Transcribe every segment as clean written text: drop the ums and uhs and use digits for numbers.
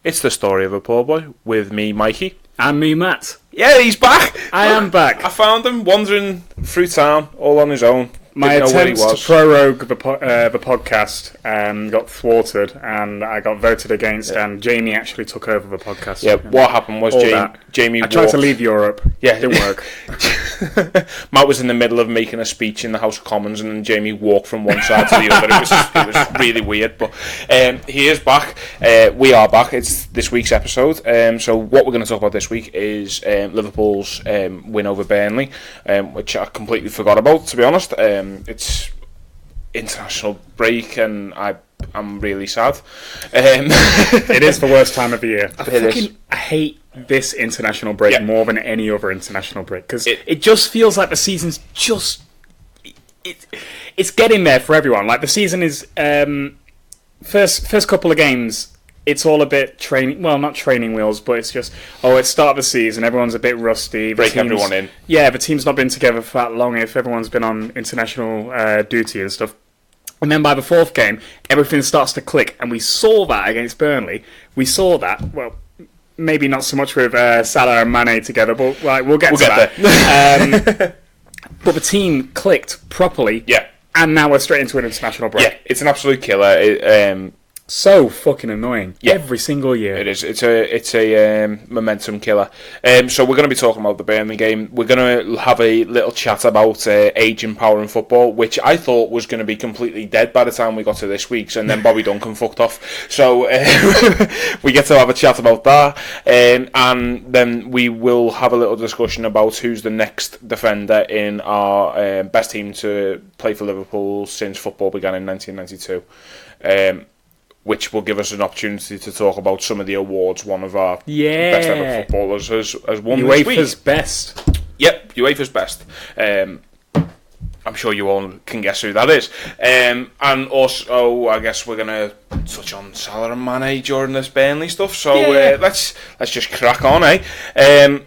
It's the story of a poor boy with me, Mikey. And me, Matt. Yeah, he's back. I am back. I found him wandering through town, all on his own. My attempts to prorogue the podcast got thwarted, and I got voted against, and Jamie actually took over the podcast. Yeah, what happened was Jamie I tried to leave Europe. Yeah, it didn't work. Matt was in the middle of making a speech in the House of Commons, and then Jamie walked from one side to the other. It was really weird, but he is back. We are back. It's this week's episode. So what we're going to talk about this week is Liverpool's win over Burnley, which I completely forgot about, to be honest. It's international break, and I'm really sad. It is the worst time of the year. I hate this international break more than any other international break, because it just feels like the season's it's getting there for everyone. Like, the season is first couple of games, it's all a bit training. Well, not training wheels, but it's just it's start of the season. Everyone's a bit rusty. Break everyone in. Yeah, the team's not been together for that long. If everyone's been on international duty and stuff. And then by the fourth game, everything starts to click, and we saw that against Burnley. We saw that. Well, maybe not so much with Salah and Mane together, but we'll get to that. But the team clicked properly. Yeah. And now we're straight into an international break. Yeah, it's an absolute killer. So fucking annoying every single year. It is. It's a momentum killer. So we're going to be talking about the Burnley game. We're going to have a little chat about age and power in football, which I thought was going to be completely dead by the time we got to this week's, and then Bobby Duncan fucked off. So we get to have a chat about that, and then we will have a little discussion about who's the next defender in our best team to play for Liverpool since football began in 1992. Which will give us an opportunity to talk about some of the awards one of our best ever footballers has won this week. UEFA's best. Yep, UEFA's best. I'm sure you all can guess who that is. And also, I guess we're going to touch on Salah and Mane during this Burnley stuff. So let's just crack on, eh?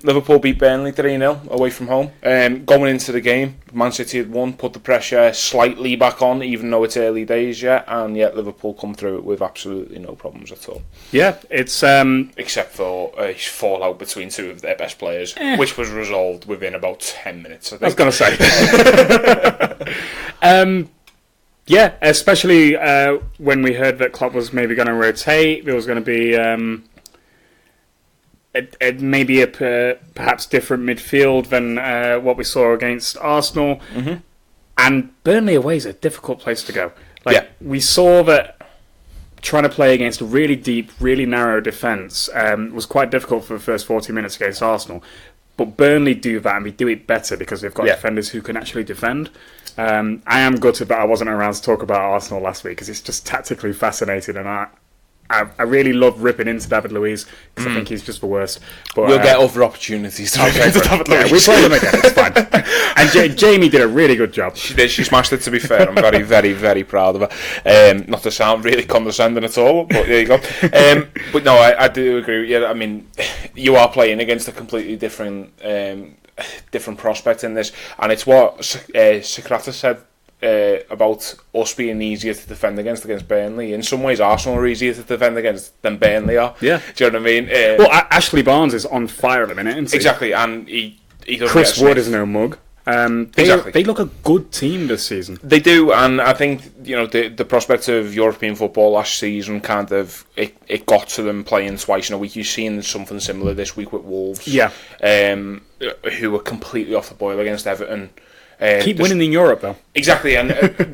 Liverpool beat Burnley 3-0 away from home. Going into the game, Man City had won, put the pressure slightly back on, even though it's early days yet, and yet Liverpool come through it with absolutely no problems at all. Yeah, it's except for a fallout between two of their best players, which was resolved within about 10 minutes, I think. I was going to say. Yeah, especially when we heard that Klopp was maybe going to rotate. There was going to be maybe a perhaps different midfield than what we saw against Arsenal. Mm-hmm. And Burnley away is a difficult place to go. We saw that trying to play against a really deep, really narrow defence was quite difficult for the first 40 minutes against Arsenal. But Burnley do that, and we do it better because they've got defenders who can actually defend. I am gutted that I wasn't around to talk about Arsenal last week, because it's just tactically fascinating, and I really love ripping into David Luiz, because I think he's just the worst. But we'll get other opportunities to rip into David Luiz. Yeah, we play them again, it's fine. And Jamie did a really good job. She did, she smashed it, to be fair. I'm very, very, very proud of her. Not to sound really condescending at all, but there you go. But no, I do agree with you. I mean, you are playing against a completely different prospect in this, and it's what Socrates said about us being easier to defend against Burnley. In some ways, Arsenal are easier to defend against than Burnley are. Yeah. Do you know what I mean? Well, Ashley Barnes is on fire at the minute, isn't he? Exactly, and he doesn't Chris Wood is no mug. They look a good team this season. They do, and I think the prospect of European football last season kind of it got to them playing twice in a week. You've seen something similar this week with Wolves, who were completely off the boil against Everton. Keep winning in Europe, though. Exactly, and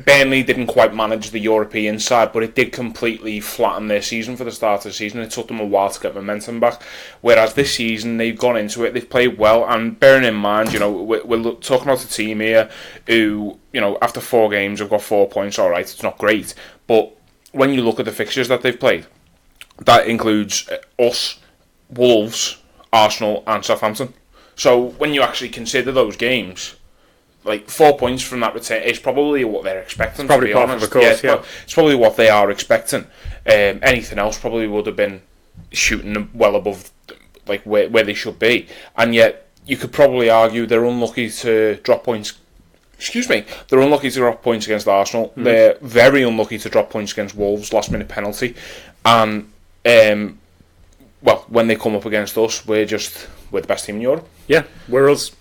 Burnley didn't quite manage the European side, but it did completely flatten their season for the start of the season. It took them a while to get momentum back, whereas this season, they've gone into it, they've played well, and bearing in mind, we're talking about a team here who, after 4 games have got 4 points. All right, it's not great, but when you look at the fixtures that they've played, that includes us, Wolves, Arsenal, and Southampton. So when you actually consider those games, 4 points from that return is probably what they're expecting. It's probably part of the course, it's probably what they are expecting. Anything else probably would have been shooting them well above where they should be. And yet, you could probably argue they're unlucky to drop points. They're unlucky to drop points against Arsenal. Mm. They're very unlucky to drop points against Wolves, last minute penalty. And well, when they come up against us, we're the best team in Europe. Yeah, we're us.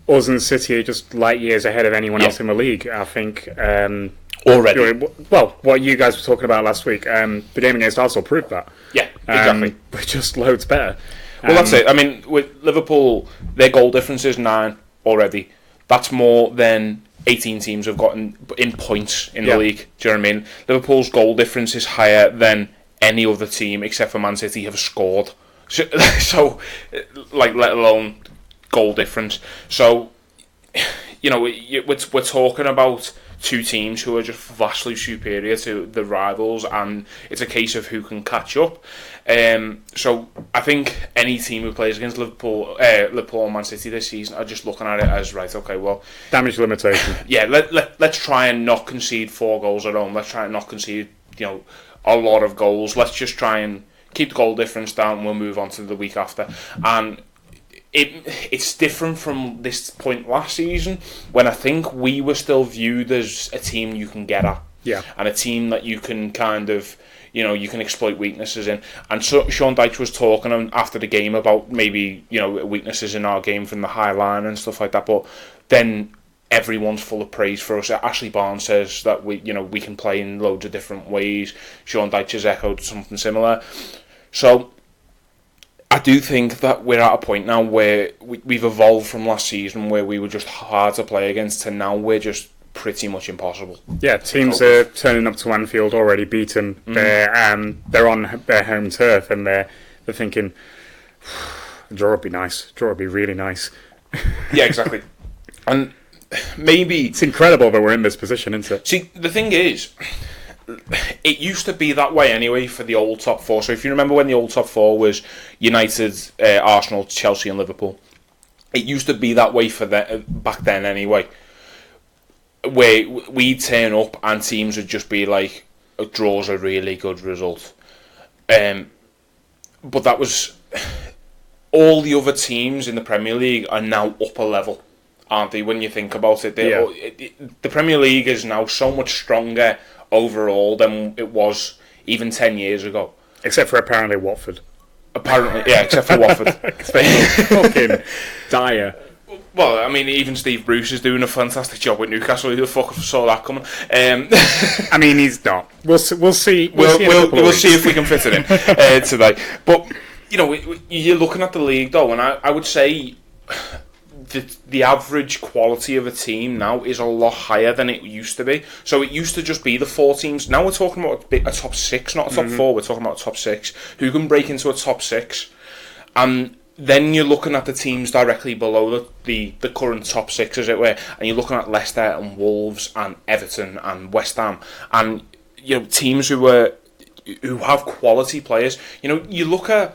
Us and City are just light years ahead of anyone else in the league, I think. Already. Well, what you guys were talking about last week, the game against Arsenal proved that. Yeah, exactly. We're just loads better. Well, that's it. I mean, with Liverpool, their goal difference is 9 already. That's more than 18 teams have gotten in points in the league. Do you know what I mean? Liverpool's goal difference is higher than any other team except for Man City have scored. So like, let alone goal difference. So, you know, we're talking about two teams who are just vastly superior to the rivals, and it's a case of who can catch up. So I think any team who plays against Liverpool and Man City this season are just looking at it as, right, okay, well, damage limitation. Yeah, let's try and not concede 4 goals at home. Let's try and not concede, you know, a lot of goals. Let's just try and keep the goal difference down, and we'll move on to the week after. And it's different from this point last season, when I think we were still viewed as a team you can get at. Yeah. And a team that you can kind of, you know, you can exploit weaknesses in. And so Sean Dyche was talking after the game about maybe, you know, weaknesses in our game from the high line and stuff like that. But then everyone's full of praise for us. Ashley Barnes says that we can play in loads of different ways. Sean Dyche has echoed something similar. So I do think that we're at a point now where we've evolved from last season, where we were just hard to play against, to now we're just pretty much impossible. Yeah, teams are turning up to Anfield already beaten. Mm. They're on their home turf, and they're thinking, a draw would be nice. Draw would be really nice. Yeah, exactly. And maybe it's incredible that we're in this position, isn't it? See, the thing is, it used to be that way anyway for the old top 4. So if you remember when the old top 4 was United, Arsenal, Chelsea and Liverpool, it used to be that way for back then anyway, where we'd turn up and teams would just be like, a draw's a really good result. But that was... all the other teams in the Premier League are now up a level, aren't they, when you think about it? The Premier League is now so much stronger overall than it was even 10 years ago. Except for apparently Watford. Apparently, yeah, except for Watford. Fucking dire. Well, I mean, even Steve Bruce is doing a fantastic job with Newcastle. Who the fuck saw that coming? I mean, he's not. We'll see. We'll see if we can fit it in today. But, you know, you're looking at the league, though, and I would say the average quality of a team now is a lot higher than it used to be. So it used to just be the 4 teams. Now we're talking about a top 6, not a top 4. We're talking about a top 6. Who can break into a top 6? And then you're looking at the teams directly below the current top 6, as it were. And you're looking at Leicester and Wolves and Everton and West Ham. And, you know, teams who have quality players. You know, you look at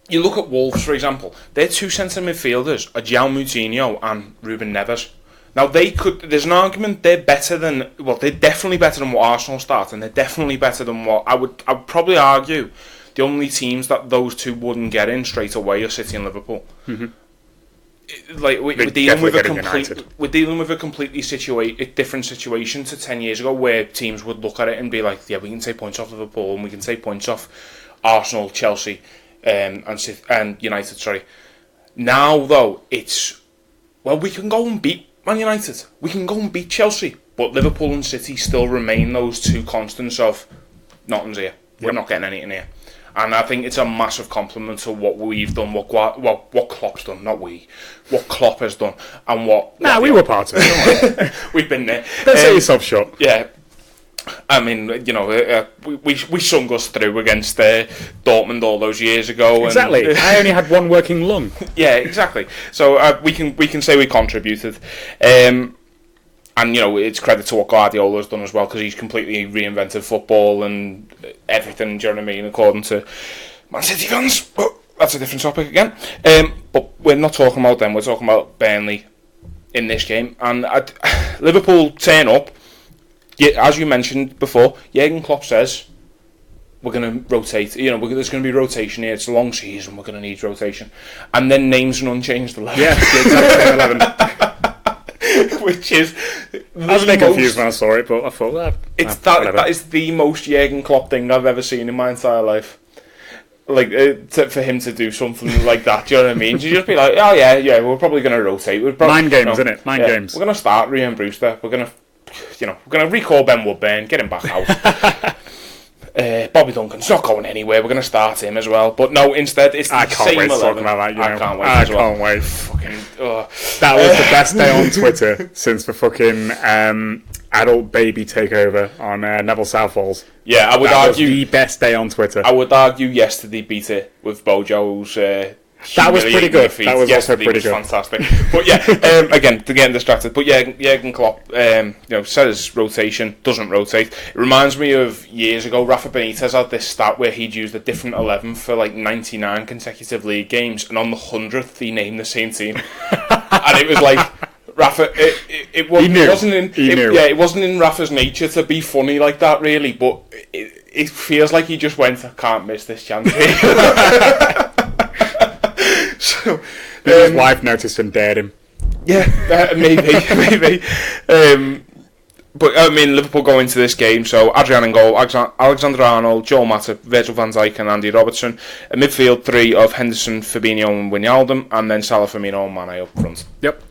Wolves, for example. Their 2 centre midfielders are João Moutinho and Ruben Neves. Now, there's an argument they're definitely better than what Arsenal start, and they're definitely better than what I would probably argue the only teams that those 2 wouldn't get in straight away are City and Liverpool. Mm-hmm. Like we're dealing with a completely different situation to 10 years ago, where teams would look at it and be like, yeah, we can take points off Liverpool and we can take points off Arsenal, Chelsea, and United. Sorry. Now though, it's, well, we can go and beat Man United, we can go and beat Chelsea, but Liverpool and City still remain those 2 constants of nothing's here. We're not getting anything here. And I think it's a massive compliment to what we've done, what Klopp's done, not we, what Klopp has done, and what... Nah, we were part of it. We've been there. Don't say yourself short. Yeah. I mean, you know, we sung us through against Dortmund all those years ago. Exactly. And, I only had 1 working lung. Yeah, exactly. So we can say we contributed. And, you know, it's credit to what Guardiola's done as well, because he's completely reinvented football and everything, do you know what I mean, according to Man City fans. But that's a different topic again. But we're not talking about them, we're talking about Burnley in this game. And Liverpool turn up, as you mentioned before, Jurgen Klopp says, we're going to rotate, you know, there's going to be rotation here, it's a long season, we're going to need rotation. And then names an unchanged 11. Yeah, the exact same 11. Which is... I was a bit confused when I saw it, but I thought, that is the most Jurgen Klopp thing I've ever seen in my entire life. for him to do something like that. Do you know what I mean? To just be like, oh yeah, we're probably going to rotate. Mind games, isn't it? Mind games. We're going to start Ryan Brewster. We're going to recall Ben Woodburn, get him back out. Bobby Duncan's not going anywhere. We're going to start him as well. But no, instead it's the same 11. Talk about that. I can't wait. I can't wait. That was the best day on Twitter since the fucking adult baby takeover on Neville Southall's. Yeah, I would argue was the best day on Twitter. I would argue yesterday beat it with Bojo's. That was pretty good. That was also pretty good. Fantastic. But yeah, again, to get distracted. But yeah, Jurgen Klopp, says rotation, doesn't rotate. It reminds me of years ago, Rafa Benitez had this stat where he'd used a different 11 for like 99 consecutive league games, and on the 100th he named the same team. And it was like, Rafa, it wasn't in Rafa's nature to be funny like that, really, but it feels like he just went, I can't miss this chance here. So, his wife noticed and dared him. Yeah, maybe. But I mean, Liverpool go into this game. So Adrian in goal, Alexander-Arnold, Joel Matip, Virgil van Dijk, and Andy Robertson. A midfield three of Henderson, Fabinho, and Wijnaldum, and then Salah, Firmino, and Mane up front. Yep.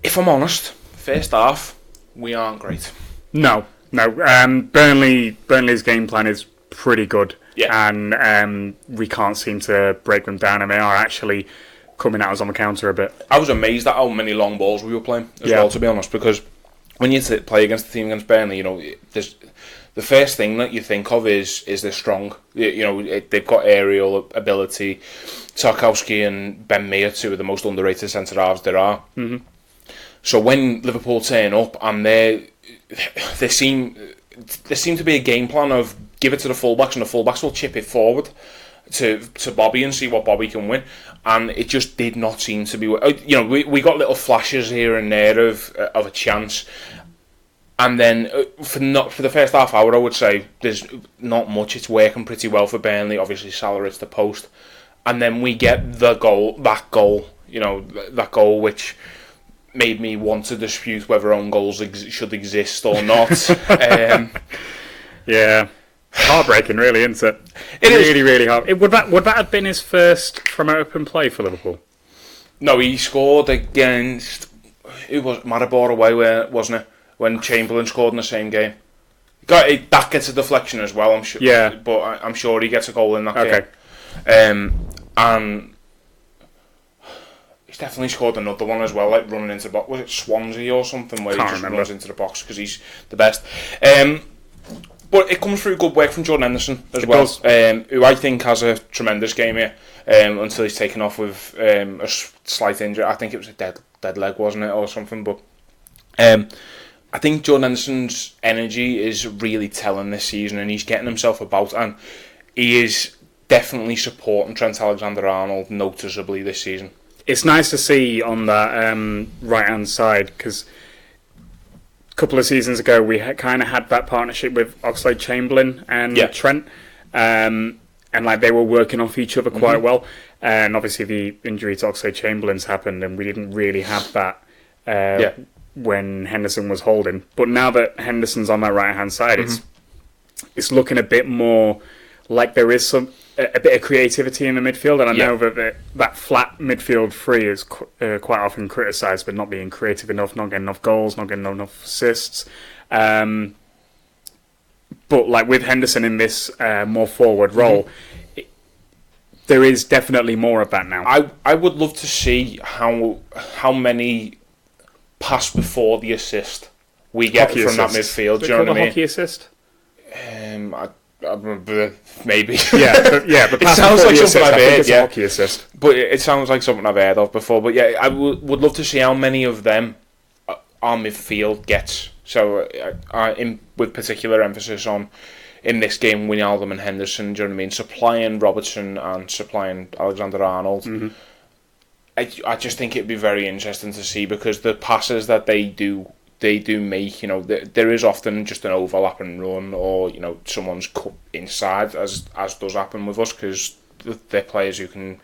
If I'm honest, first half we aren't great. No. Burnley's game plan is pretty good. Yeah. And we can't seem to break them down, and they are actually coming at us on the counter a bit. I was amazed at how many long balls we were playing as well, to be honest, because when you play against a team against Burnley, there's the first thing that you think of is they're strong. They've got aerial ability. Tarkowski and Ben Mee are two of the most underrated centre halves there are. Mm-hmm. So when Liverpool turn up and there seem to be a game plan of give it to the fullbacks, and the fullbacks will chip it forward to Bobby and see what Bobby can win. And it just did not seem to be. We got little flashes here and there of a chance, and then for the first half hour, I would say there's not much. It's working pretty well for Burnley. Obviously, Salah hits the post, and then we get that goal, that goal which made me want to dispute whether own goals should exist or not. Yeah. Heartbreaking, really, isn't it? It is really hard. Would that have been his first from open play for Liverpool? No, he scored against Maribor away, wasn't it? When Chamberlain scored in the same game. That gets a deflection as well, I'm sure. Yeah, but I'm sure he gets a goal in that game. And he's definitely scored another one as well, like running into the box. Was it Swansea or something where he just runs into the box because he's the best? But it comes through good work from Jordan Henderson as well, who I think has a tremendous game here until he's taken off with a slight injury. I think it was a dead leg, wasn't it, or something. But I think Jordan Henderson's energy is really telling this season, and he's getting himself about, and he is definitely supporting Trent Alexander-Arnold noticeably this season. It's nice to see on that right-hand side, because couple of seasons ago we kind of had that partnership with Oxlade-Chamberlain and Trent, and like they were working off each other quite well, and obviously the injury to Oxlade-Chamberlain's happened and we didn't really have that when Henderson was holding, but now that Henderson's on that right hand side, it's looking a bit more like there is a bit of creativity in the midfield, and I know that flat midfield three is quite often criticised for not being creative enough, not getting enough goals, not getting enough assists. But like with Henderson in this more forward role, there is definitely more of that now. I would love to see how many pass before the assist we get hockey from assist. That midfield. Do you know what I mean? Hockey assist? Maybe. But it sounds like something I've heard. It's a hockey assist. But it sounds like something I've heard of before. But yeah, I would love to see how many of them our midfield gets. So, with particular emphasis on in this game, Wijnaldum and Henderson. Do you know what I mean? Supplying Robertson and supplying Alexander-Arnold. I just think it'd be very interesting to see, because the passes that they do make, there is often just an overlap and run, or someone's cut inside, as does happen with us, because they're players who can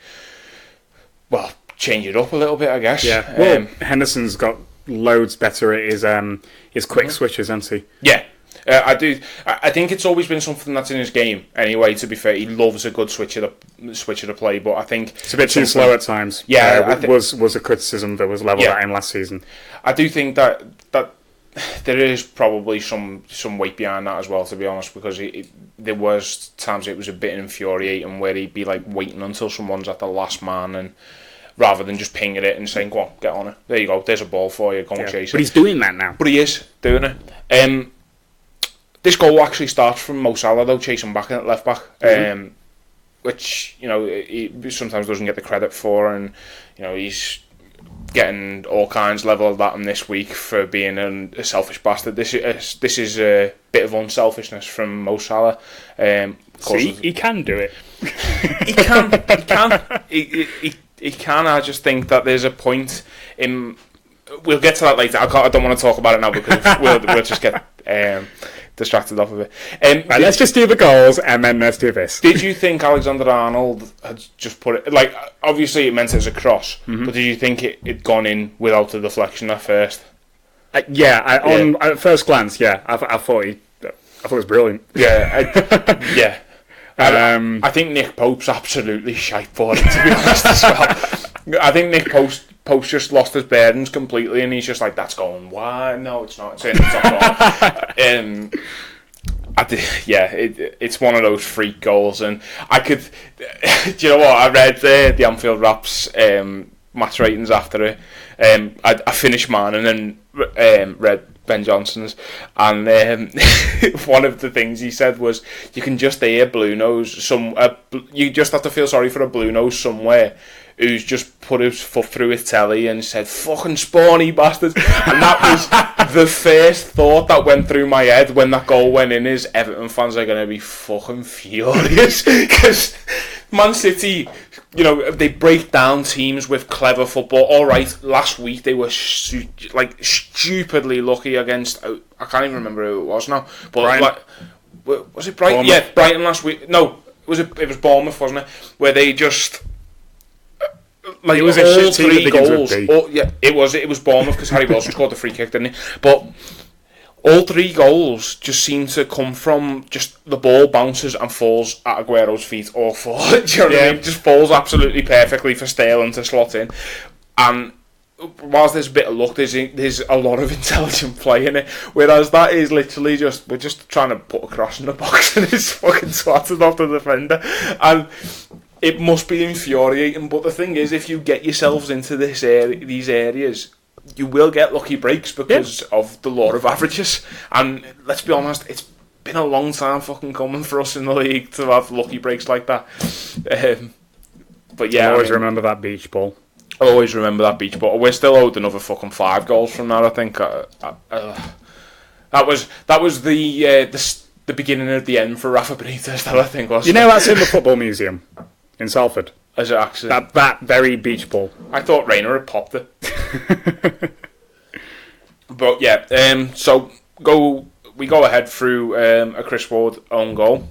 change it up a little bit, I guess. Yeah. Well, Henderson's got loads better at his quick switches, hasn't he? Yeah. I do. I think it's always been something that's in his game. Anyway, to be fair, he loves a good switch of the play. But I think it's a bit too slow at times. Yeah, was a criticism that was levelled at him last season. I do think that there is probably some weight behind that as well. To be honest, because there was times it was a bit infuriating where he'd be like waiting until someone's at the last man and. Rather than just pinging it and saying, go on, get on it. There you go, there's a ball for you, go and chase it. But he's doing that now. But he is doing it. This goal actually starts from Mo Salah, though, chasing back at left back, which, he sometimes doesn't get the credit for, and, he's getting all kinds levelled at him this week for being a selfish bastard. This is a bit of unselfishness from Mo Salah. He can do it. He can. He can. I just think that there's a point in. We'll get to that later. I don't want to talk about it now because we'll just get distracted off of it. Right, let's just do the goals and then let's do this. Did you think Alexander-Arnold had just put it like? Obviously, it meant it was a cross, but did you think it'd gone in without the deflection at first? At first glance, I thought it was brilliant. Yeah. I think Nick Pope's absolutely shite for it, to be honest as well. I think Nick Pope's just lost his bearings completely, and he's just like, that's going, why? No, it's not. It's not going. It's one of those freak goals, and I could... do you know what? I read the Anfield Wraps match ratings after it. I finished mine and then read Ben Johnson's, and one of the things he said was, you can just hear Blue Nose. You just have to feel sorry for a Blue Nose somewhere who's just put his foot through his telly and said, fucking spawny bastards. And that was the first thought that went through my head when that goal went in, is Everton fans are going to be fucking furious. Because Man City, they break down teams with clever football. All right, last week they were stupidly lucky against, I can't even remember who it was now. But was it Brighton? Yeah, Brighton last week. No, it was Bournemouth, wasn't it? Where they just... it was a shit team that goals. It was Bournemouth because Harry Wilson scored the free kick, didn't he? But all 3 goals just seem to come from just the ball bounces and falls at Aguero's feet or fall. Do you know what I mean? Just falls absolutely perfectly for Sterling to slot in. And whilst there's a bit of luck, there's a lot of intelligent play in it. Whereas that is literally we're just trying to put a cross in the box and it's fucking swatted off the defender. And it must be infuriating, but the thing is, if you get yourselves into these areas, you will get lucky breaks because of the law of averages. And let's be honest, it's been a long time fucking coming for us in the league to have lucky breaks like that. But yeah, I always remember that beach ball. I always remember that beach ball. We're still owed another fucking 5 goals from that, I think. That was the beginning of the end for Rafa Benitez, that I think was. That's in the Football Museum in Salford. Is it actually? That very beach ball. I thought Rayner had popped it. But yeah, so we go ahead through a Chris Ward own goal.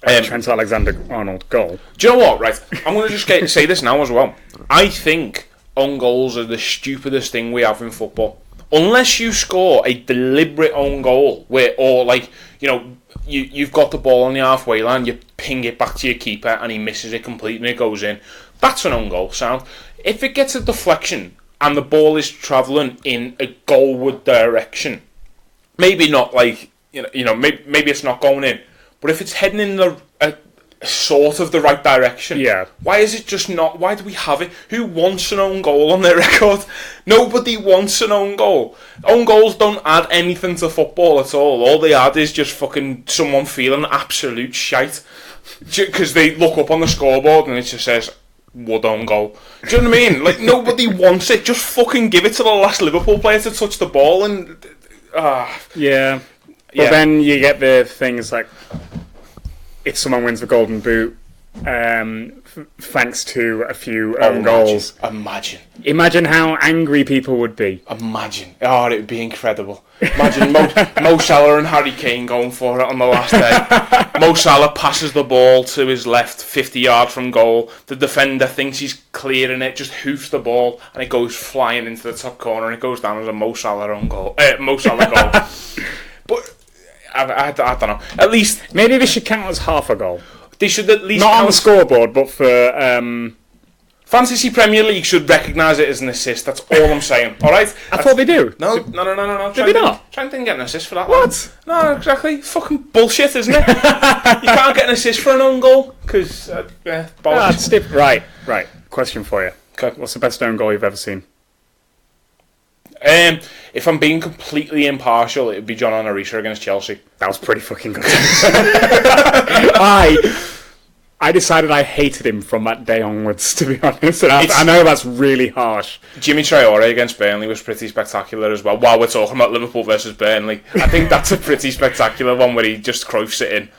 Trent Alexander-Arnold goal. Do you know what, right? I'm going to just say this now as well. I think own goals are the stupidest thing we have in football. Unless you score a deliberate own goal, you've got the ball on the halfway line, you ping it back to your keeper and he misses it completely and it goes in. That's an own goal sound. If it gets a deflection and the ball is travelling in a goalward direction, maybe not maybe it's not going in, but if it's heading in the sort of the right direction, why is it just not? Why do we have it? Who wants an own goal on their record? Nobody wants an own goal. Own goals don't add anything to football at all. All they add is just fucking someone feeling absolute shite because they look up on the scoreboard and it just says Wood own goal. Do you know what I mean? Nobody wants it. Just fucking give it to the last Liverpool player to touch the ball and But then you get the things like, if someone wins the Golden Boot, thanks to a few own goals. Imagine how angry people would be. Imagine. Oh, it would be incredible. Imagine Mo Salah and Harry Kane going for it on the last day. Mo Salah passes the ball to his left, 50 yards from goal. The defender thinks he's clearing it, just hoofs the ball, and it goes flying into the top corner, and it goes down as a Mo Salah own goal. Mo Salah goal. But I don't know. At least maybe they should count as half a goal. They should at least not on the scoreboard, but for Fantasy Premier League should recognise it as an assist. That's all I'm saying. All right. I thought they do. No. Did they not? Trent didn't get an assist for that. What? One. No, exactly. Fucking bullshit, isn't it? You can't get an assist for an own goal because Right. Question for you. Okay. What's the best own goal you've ever seen? If I'm being completely impartial, it would be John Onarisha against Chelsea. That was pretty fucking good. I decided I hated him from that day onwards, to be honest. And I know that's really harsh. Jimmy Traore against Burnley was pretty spectacular as well. While we're talking about Liverpool versus Burnley, I think that's a pretty spectacular one where he just Cruyffs it in.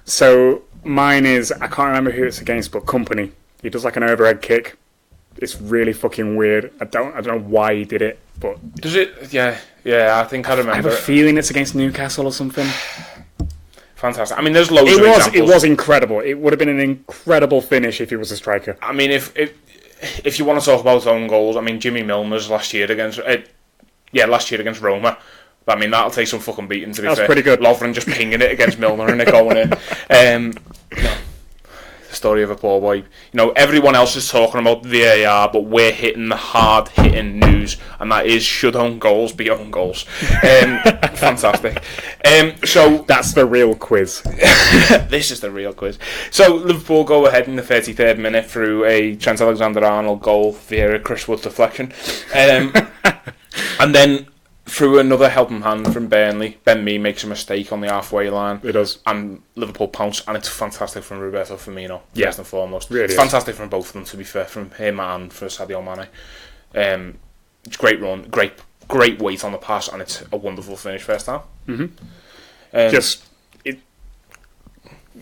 So mine is, I can't remember who it's against, but Company. He does like an overhead kick. It's really fucking weird. I don't know why he did it, but does it? Yeah. I think I remember. I have a feeling it's against Newcastle or something. Fantastic. I mean, there's loads of examples. It was incredible. It would have been an incredible finish if he was a striker. I mean, if you want to talk about own goals, I mean, Jimmy Milner's last year against Roma. But, I mean, that'll take some fucking beating, to be fair. That's pretty good. Lovren just pinging it against Milner and it going in. The story of a poor boy. You know, everyone else is talking about VAR, but we're hitting the hard-hitting news, and that is, should own goals be own goals? Fantastic. So that's the real quiz. This is the real quiz. So Liverpool go ahead in the 33rd minute through a Trent Alexander-Arnold goal via a Chris Wood deflection. And then through another helping hand from Burnley, Ben Mee makes a mistake on the halfway line. It does. And Liverpool pounce, and it's fantastic from Roberto Firmino, first and foremost. Really it's fantastic from both of them, to be fair, from him and for Sadio Mane. It's a great run, great weight on the pass, and it's a wonderful finish first half.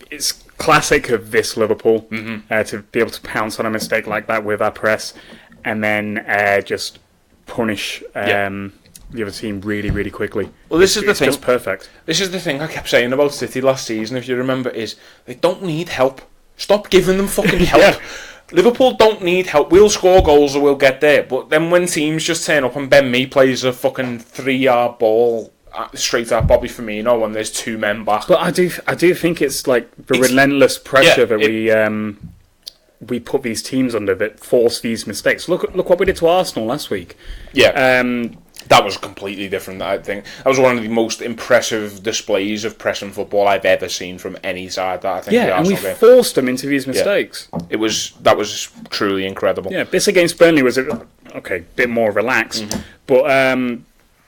It's classic of this Liverpool to be able to pounce on a mistake like that with our press, and then just punish the other team really, really quickly. Well, this is the thing. It's just perfect. This is the thing I kept saying about City last season, if you remember, is they don't need help. Stop giving them fucking help. Yeah. Liverpool don't need help. We'll score goals or we'll get there. But then when teams just turn up and Ben Mee plays a fucking 3-yard ball straight at Bobby Firmino when there's two men back. But I do think it's like the relentless pressure that we put these teams under that force these mistakes. Look what we did to Arsenal last week. Yeah. That was completely different, I think. That was one of the most impressive displays of pressing football I've ever seen from any side. That I think. Yeah, and we forced them into these mistakes. Yeah. That was truly incredible. Yeah, this against Burnley was a bit more relaxed, but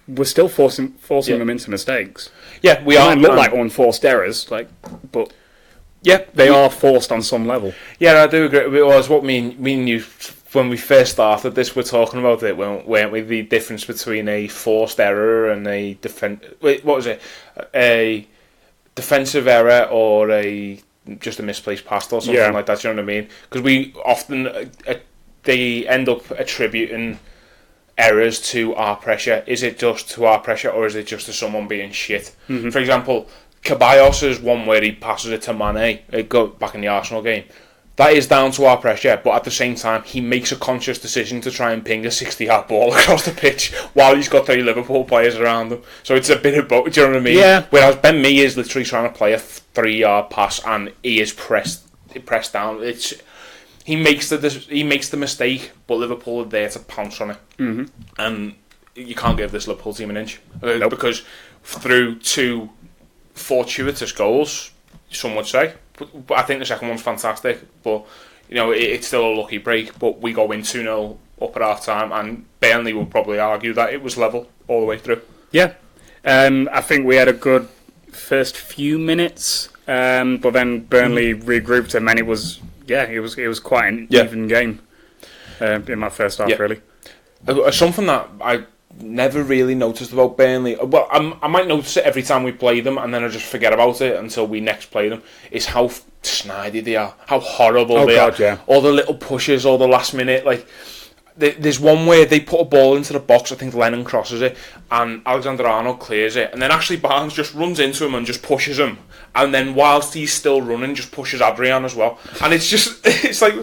we're still forcing them into mistakes. Yeah, we are. They look like unforced errors, but yeah, they are forced on some level. Yeah, I do agree. It was what me and you. When we first started this, we're talking about it, weren't we? The difference between a forced error and a a defensive error or just a misplaced pass or something like that. Do you know what I mean? Because we often they end up attributing errors to our pressure. Is it just to our pressure, or is it just to someone being shit? Mm-hmm. For example, Ceballos is one where he passes it to Mane. Go back in the Arsenal game. That is down to our pressure, but at the same time, he makes a conscious decision to try and ping a 60-yard ball across the pitch while he's got 3 Liverpool players around him. So it's a bit of both, do you know what I mean? Yeah. Whereas Ben Mee is literally trying to play a 3-yard pass and he is pressed down. He makes the mistake, but Liverpool are there to pounce on it. Mm-hmm. And you can't give this Liverpool team an inch. Nope. Because through 2 fortuitous goals, some would say, but I think the second one's fantastic. But it's still a lucky break. But we go in 2-0 up at half time, and Burnley will probably argue that it was level all the way through. Yeah, I think we had a good first few minutes, but then Burnley regrouped, and then it was quite an even game in that first half. Really, something that I never really noticed about Burnley. Well, I might notice it every time we play them, and then I just forget about it until we next play them. Is how snidey they are, how horrible they are. Yeah. All the little pushes, all the last minute. Like there's one where they put a ball into the box. I think Lennon crosses it, and Alexander-Arnold clears it, and then Ashley Barnes just runs into him and just pushes him, and then whilst he's still running, just pushes Adrian as well. And it's like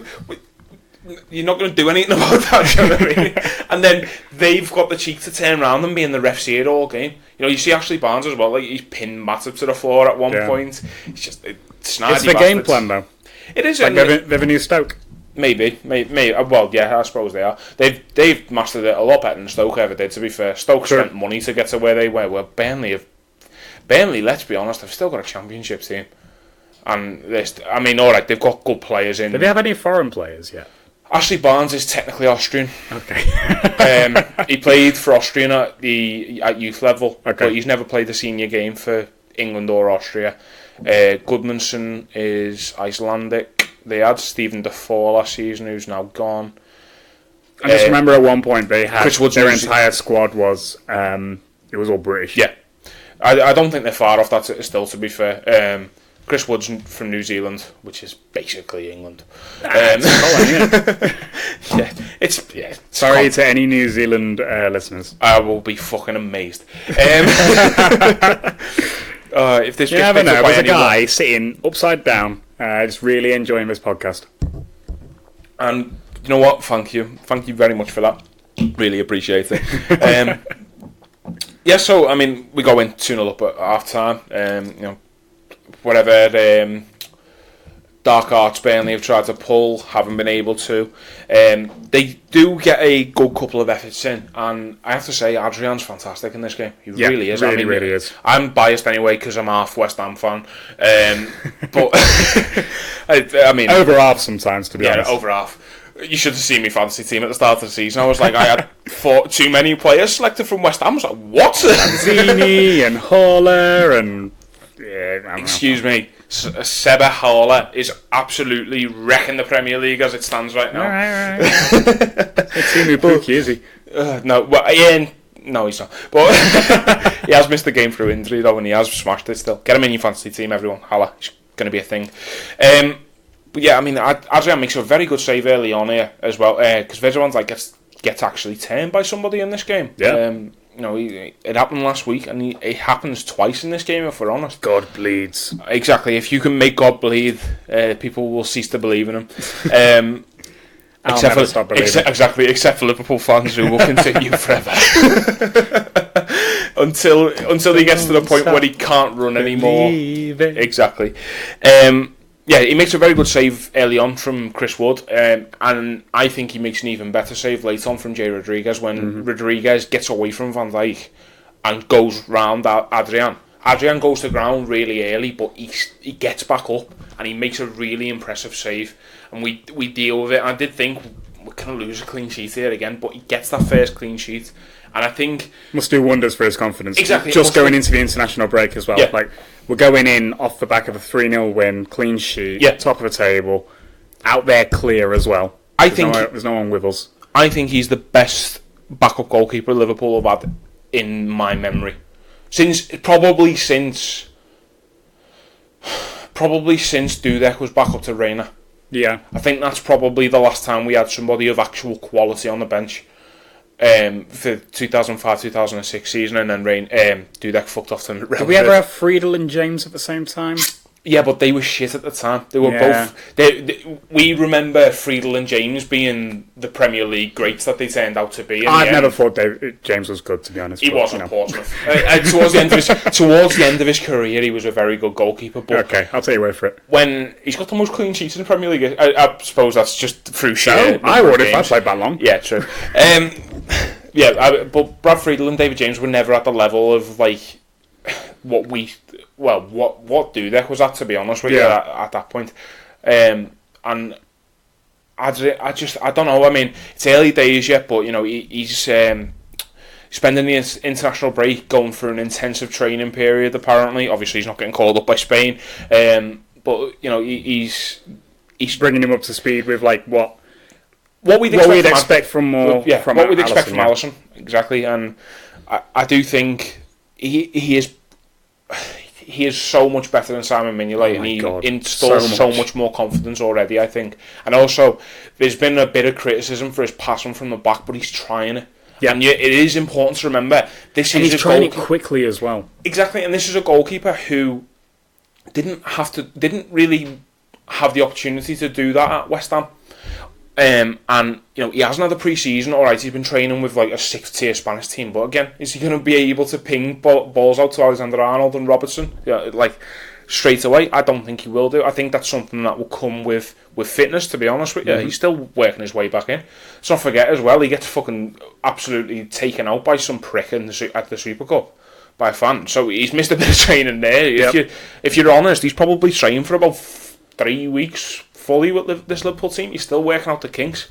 you're not going to do anything about that, you know what I mean? And then they've got the cheek to turn around and be in the ref's ear all game. You know, you see Ashley Barnes as well, like he's pinned Matip to the floor at one point. It's just snidey It's the game plan, though. It is. Like they've a new Stoke. Maybe. Well, yeah, I suppose they are. They've mastered it a lot better than Stoke ever did, to be fair. Stoke spent money to get to where they were. Well, Burnley, let's be honest, they've still got a championship team. And alright, they've got good players in. Do they have any foreign players yet? Ashley Barnes is technically Austrian. Okay. He played for Austria at youth level, but he's never played a senior game for England or Austria. Goodmanson is Icelandic. They had Stephen Defoe last season, who's now gone. I just remember at one point they had their Woods entire squad was it was all British. Yeah, I don't think they're far off that still. To be fair, Chris Woods from New Zealand, which is basically England. Sorry to any New Zealand listeners. I will be fucking amazed. If this you never know, there's a guy sitting upside down, just really enjoying this podcast. And you know what? Thank you very much for that. Really appreciate it. Yeah, so I mean, we go in 2-0 up at half time. You know, whatever dark arts Burnley have tried to pull, haven't been able to. They do get a good couple of efforts in, and I have to say, Adrian's fantastic in this game. He really is. Really is. I'm biased anyway because I'm half West Ham fan, but I mean, over half sometimes, to be honest. Yeah, over half. You should have seen me fantasy team at the start of the season. I was like, I had too many players selected from West Ham. I was like, what? Zini and Haller and excuse me. Seba Haller is absolutely wrecking the Premier League as it stands right now. Right. Timu Pukki, is he? No, he's not. But he has missed the game through injury, though, and he has smashed it still. Get him in your fantasy team, everyone. Haller. It's going to be a thing. But yeah, I mean, Adrian makes a very good save early on here as well, because everyone's like gets actually turned by somebody in this game. Yeah. You know, it happened last week, and it happens twice in this game, if we're honest. God bleeds. Exactly. If you can make God bleed, people will cease to believe in him. Except for Liverpool fans who will continue forever. until he gets to the point where he can't run anymore. Exactly. Yeah, he makes a very good save early on from Chris Wood, and I think he makes an even better save late on from Jay Rodriguez when Rodriguez gets away from Van Dijk and goes round Adrian. Adrian goes to ground really early, but he gets back up and he makes a really impressive save, and we deal with it. I did think we're going to lose a clean sheet here again, but he gets that first clean sheet, and I think must do wonders for his confidence. Exactly, just going into the international break as well. Yeah. Like, we're going in off the back of a 3-0 win, clean sheet, top of the table, out there clear as well. There's no one with us. I think he's the best backup goalkeeper Liverpool have had in my memory. Probably since Dudek was back up to Reina. Yeah. I think that's probably the last time we had somebody of actual quality on the bench. For 2005-2006 season, and then Dudek fucked off to Real Madrid. Did we ever have Friedel and James at the same time? Yeah, but they were shit at the time. They were both. We remember Friedel and James being the Premier League greats that they turned out to be. I've never thought James was good, to be honest. He was at Portsmouth. Towards the end of his career, he was a very good goalkeeper. But okay, I'll take your word for it. When he's got the most clean sheets in the Premier League, I suppose that's just through sheer. I would if I played that long. Yeah, true. But Brad Friedel and David James were never at the level of like what Dudek was at, to be honest with you, at that point. And I don't know. I mean, it's early days yet, but you know, he's spending the international break going through an intensive training period. Apparently, obviously, he's not getting called up by Spain. But you know, he's bringing him up to speed with like what we'd expect from Alisson. Exactly, and I do think he is so much better than Simon Mignolet, and he installs so much more confidence already, I think. And also, there's been a bit of criticism for his passing from the back, but he's trying it. Yeah. And it is important to remember he's trying it quickly as well. Exactly, and this is a goalkeeper who didn't really have the opportunity to do that at West Ham. And he hasn't had a pre-season. All right, he's been training with like a 6th-tier Spanish team, but again, is he going to be able to ping balls out to Alexander-Arnold and Robertson straight away? I don't think he will do. I think that's something that will come with fitness, to be honest with you. He's still working his way back in. Let's not forget as well, he gets fucking absolutely taken out by some prick at the Super Cup by a fan. So he's missed a bit of training there. Yep. If you're honest, he's probably trained for about 3 weeks fully with this Liverpool team. He's still working out the kinks.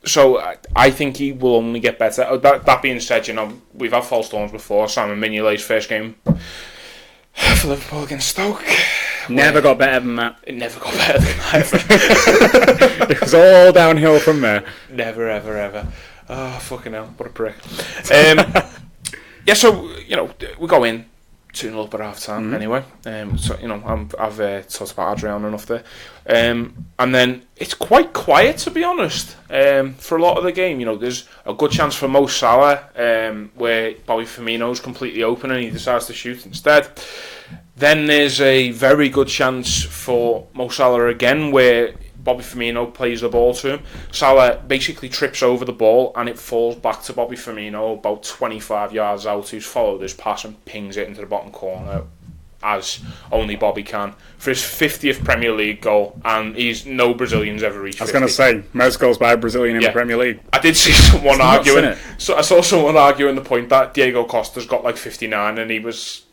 So I think he will only get better. That being said, we've had false dawns before. Simon Mignolet's first game for Liverpool against Stoke never got better than that. It never got better than that. It was all downhill from there. Never, ever, ever. Oh, fucking hell, what a prick. So we go in 2-0 up at half time anyway. I've talked about Adrian enough there. And then it's quite quiet, to be honest, for a lot of the game. There's a good chance for Mo Salah, where Bobby Firmino's completely open and he decides to shoot instead. Then there's a very good chance for Mo Salah again, where Bobby Firmino plays the ball to him. Salah basically trips over the ball and it falls back to Bobby Firmino about 25 yards out, who's followed his pass and pings it into the bottom corner as only Bobby can for his 50th Premier League goal, and no Brazilian's ever reached 50. I was going to say, most goals by a Brazilian in the Premier League. I did see someone arguing. So I saw someone arguing the point that Diego Costa's got like 59 and he was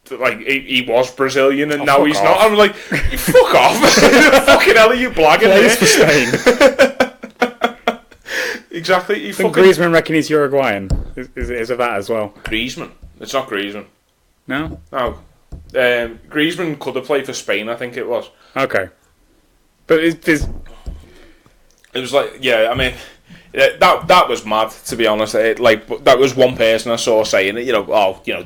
he was Brazilian and now he's not. I'm like, fuck off. Fucking hell are you blagging Plays for Spain. Exactly. Griezmann reckon he's Uruguayan. Is it that as well? Griezmann. It's not Griezmann. No? No. Griezmann could have played for Spain, I think it was. Okay. But it was like, that was mad, to be honest. That was one person I saw saying it,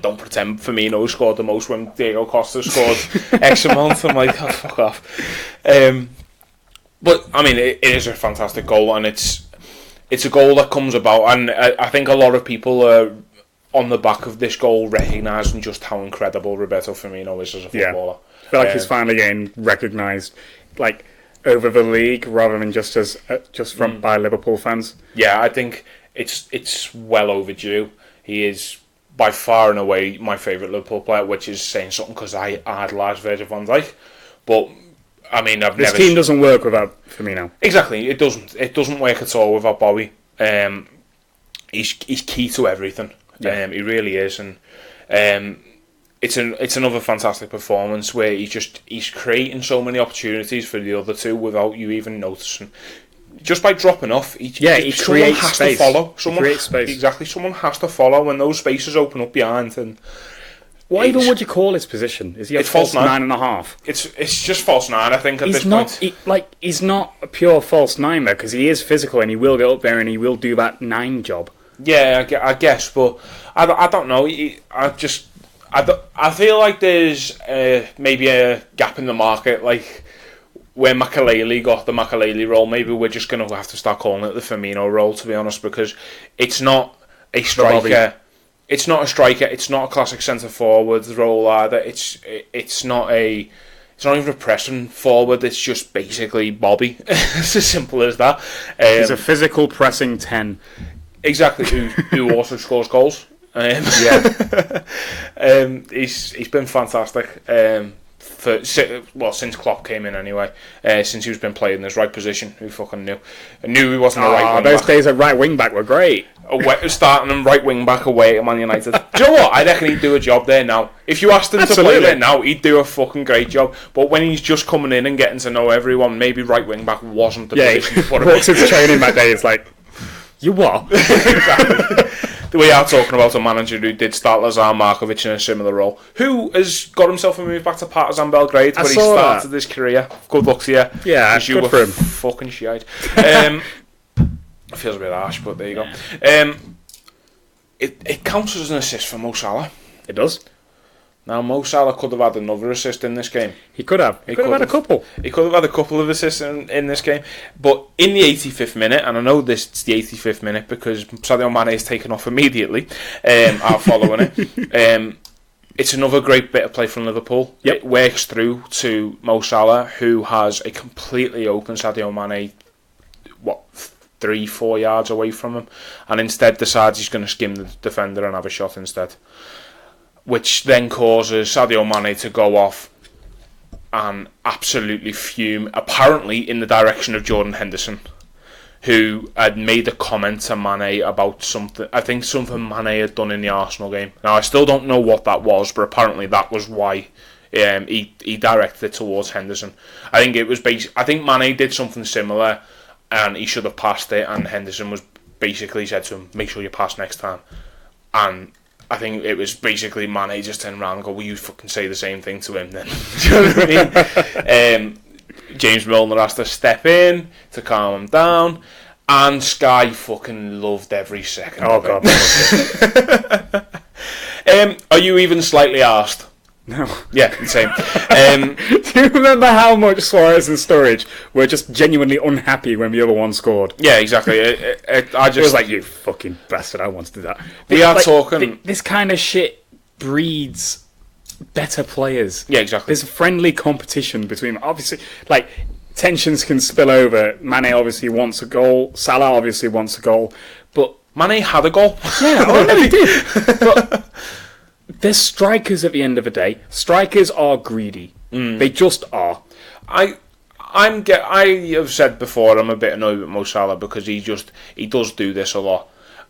don't pretend Firmino scored the most when Diego Costa scored X amount. I'm like, oh, fuck off. But, it is a fantastic goal, and it's a goal that comes about, and I think a lot of people are on the back of this goal recognising just how incredible Roberto Firmino is as a footballer. I feel like he's finally getting recognised, over the league rather than just by Liverpool fans. Yeah, I think it's well overdue. He is by far and away my favourite Liverpool player, which is saying something because I idolise Virgil van Dijk. But this team doesn't work without Firmino. Exactly, it doesn't. It doesn't work at all without Bobby. He's key to everything. Yeah. He really is, and it's another fantastic performance where he's creating so many opportunities for the other two without you even noticing. Just by dropping off, he creates space. Someone creates space. Exactly, someone has to follow when those spaces open up behind. And what even would you call his position? Is he a false 9.5? It's just false 9, I think. At this point, he's not a pure false 9 though, because he is physical and he will get up there and he will do that 9 job. Yeah, I guess, but I don't know. I feel like there's maybe a gap in the market, like where Makelele got the Makelele role. Maybe we're just going to have to start calling it the Firmino role, to be honest, because it's not a striker. It's not a striker. It's not a classic centre forward role either. It's not even a pressing forward. It's just basically Bobby. It's as simple as that. He's a physical pressing 10. Exactly. Who also scores goals. He's been fantastic since Klopp came in anyway. Since he's been playing this right position, who fucking knew? I knew he wasn't a right wing back. Those days at right wing back were great. Starting him right wing back away at Man United. Do you know what? I reckon he'd do a job there now. If you asked him to play there now, he'd do a fucking great job. But when he's just coming in and getting to know everyone, maybe right wing back wasn't the position to put him in. Walks into training that day, it's like, you what? Exactly. We are talking about a manager who did start Lazar Markovic in a similar role, who has got himself a move back to Partizan Belgrade, where he started his career. Good luck to you. Yeah, you good for him. Fucking shite. It feels a bit harsh, but there you go. It counts as an assist for Mo Salah. It does. Now, Mo Salah could have had another assist in this game. He could have. He could have had a couple. He could have had a couple of assists in this game. But in the 85th minute, and I know it's the 85th minute because Sadio Mane is taken off immediately, I'm following it. it's another great bit of play from Liverpool. Yep. It works through to Mo Salah, who has a completely open Sadio Mane, 3-4 yards away from him, and instead decides he's going to skim the defender and have a shot instead, which then causes Sadio Mane to go off and absolutely fume, apparently in the direction of Jordan Henderson, who had made a comment to Mane about something. I think something Mane had done in the Arsenal game. Now, I still don't know what that was, but apparently that was why he directed it towards Henderson. I think it was I think Mane did something similar, and he should have passed it, and Henderson was basically said to him, make sure you pass next time. And I think it was basically Mane just turned around and go, will you fucking say the same thing to him then? Do you know what I mean? James Milner has to step in to calm him down, and Sky fucking loved every second of it. God. Are you even slightly arsed? No. Yeah, same. Do you remember how much Suarez and Sturridge were just genuinely unhappy when the other one scored? Yeah, exactly. I just it was like, you fucking bastard, I want to do that. We are talking... This kind of shit breeds better players. Yeah, exactly. There's a friendly competition between them. Obviously, like, tensions can spill over. Mane obviously wants a goal. Salah obviously wants a goal. But Mane had a goal. Yeah, I know he did. But they're strikers at the end of the day. Strikers are greedy. They just are. I have said before, I'm a bit annoyed with Mo Salah because he does do this a lot,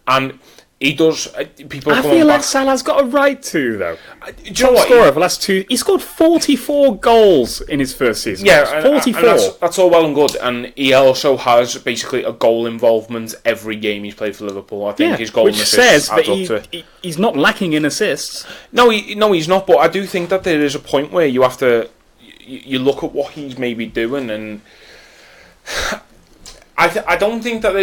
and he does. People. I feel like Salah's got a right to though. Do you know what? Scorer of the last two. He scored 44 goals in his first season. Yeah, 44. And that's all well and good, and he also has basically a goal involvement every game he's played for Liverpool. I think his goal which and assists says that he's not lacking in assists. No, he's not. But I do think that there is a point where you have to. You look at what he's maybe doing, and I don't think that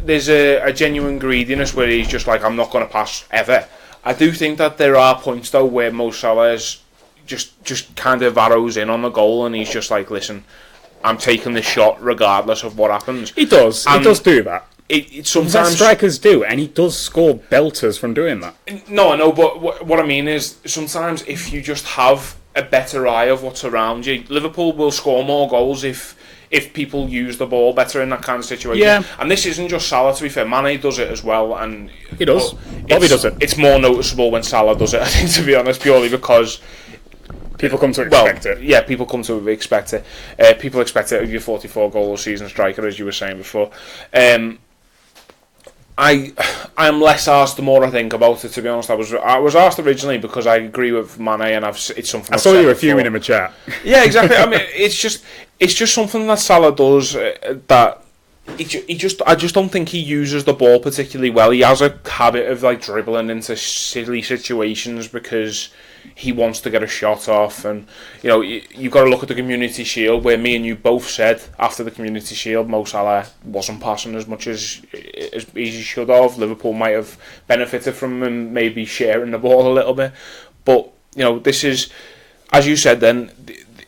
there's a genuine greediness where he's just like, I'm not going to pass ever. I do think that there are points though where Mo Salah is just kind of arrows in on the goal, and he's just like, listen, I'm taking this shot regardless of what happens. He does. He does do that. It sometimes strikers do, and he does score belters from doing that. No, I know, but what I mean is sometimes if you just have a better eye of what's around you, Liverpool will score more goals if people use the ball better in that kind of situation. Yeah. And this isn't just Salah, to be fair. Mane does it as well, and he does. Bobby does it. It's more noticeable when Salah does it, I think, to be honest, purely because people come to expect it. Yeah, people come to expect it. People expect it of your 44-goal season striker, as you were saying before. I am less asked the more I think about it, to be honest. I was asked originally because I agree with Mane, and it's something I saw you were fuming in the chat. Yeah, exactly. I mean, it's just something that Salah does that I just don't think he uses the ball particularly well. He has a habit of like dribbling into silly situations because he wants to get a shot off, and you've got to look at the Community Shield, where me and you both said after the Community Shield Mo Salah wasn't passing as much as he should have. Liverpool might have benefited from him maybe sharing the ball a little bit, but this is, as you said then,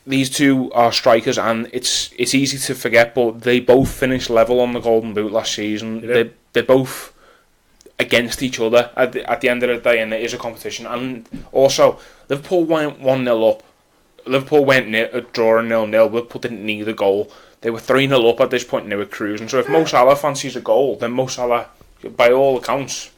these two are strikers, and it's easy to forget, but they both finished level on the Golden Boot last season. They're both against each other at the end of the day, and it is a competition. And also, Liverpool went 1-0 up. Liverpool went drawing 0-0. Liverpool didn't need a goal. They were 3-0 up at this point, and they were cruising. So if Mo Salah fancies a goal, then Mo Salah, by all accounts,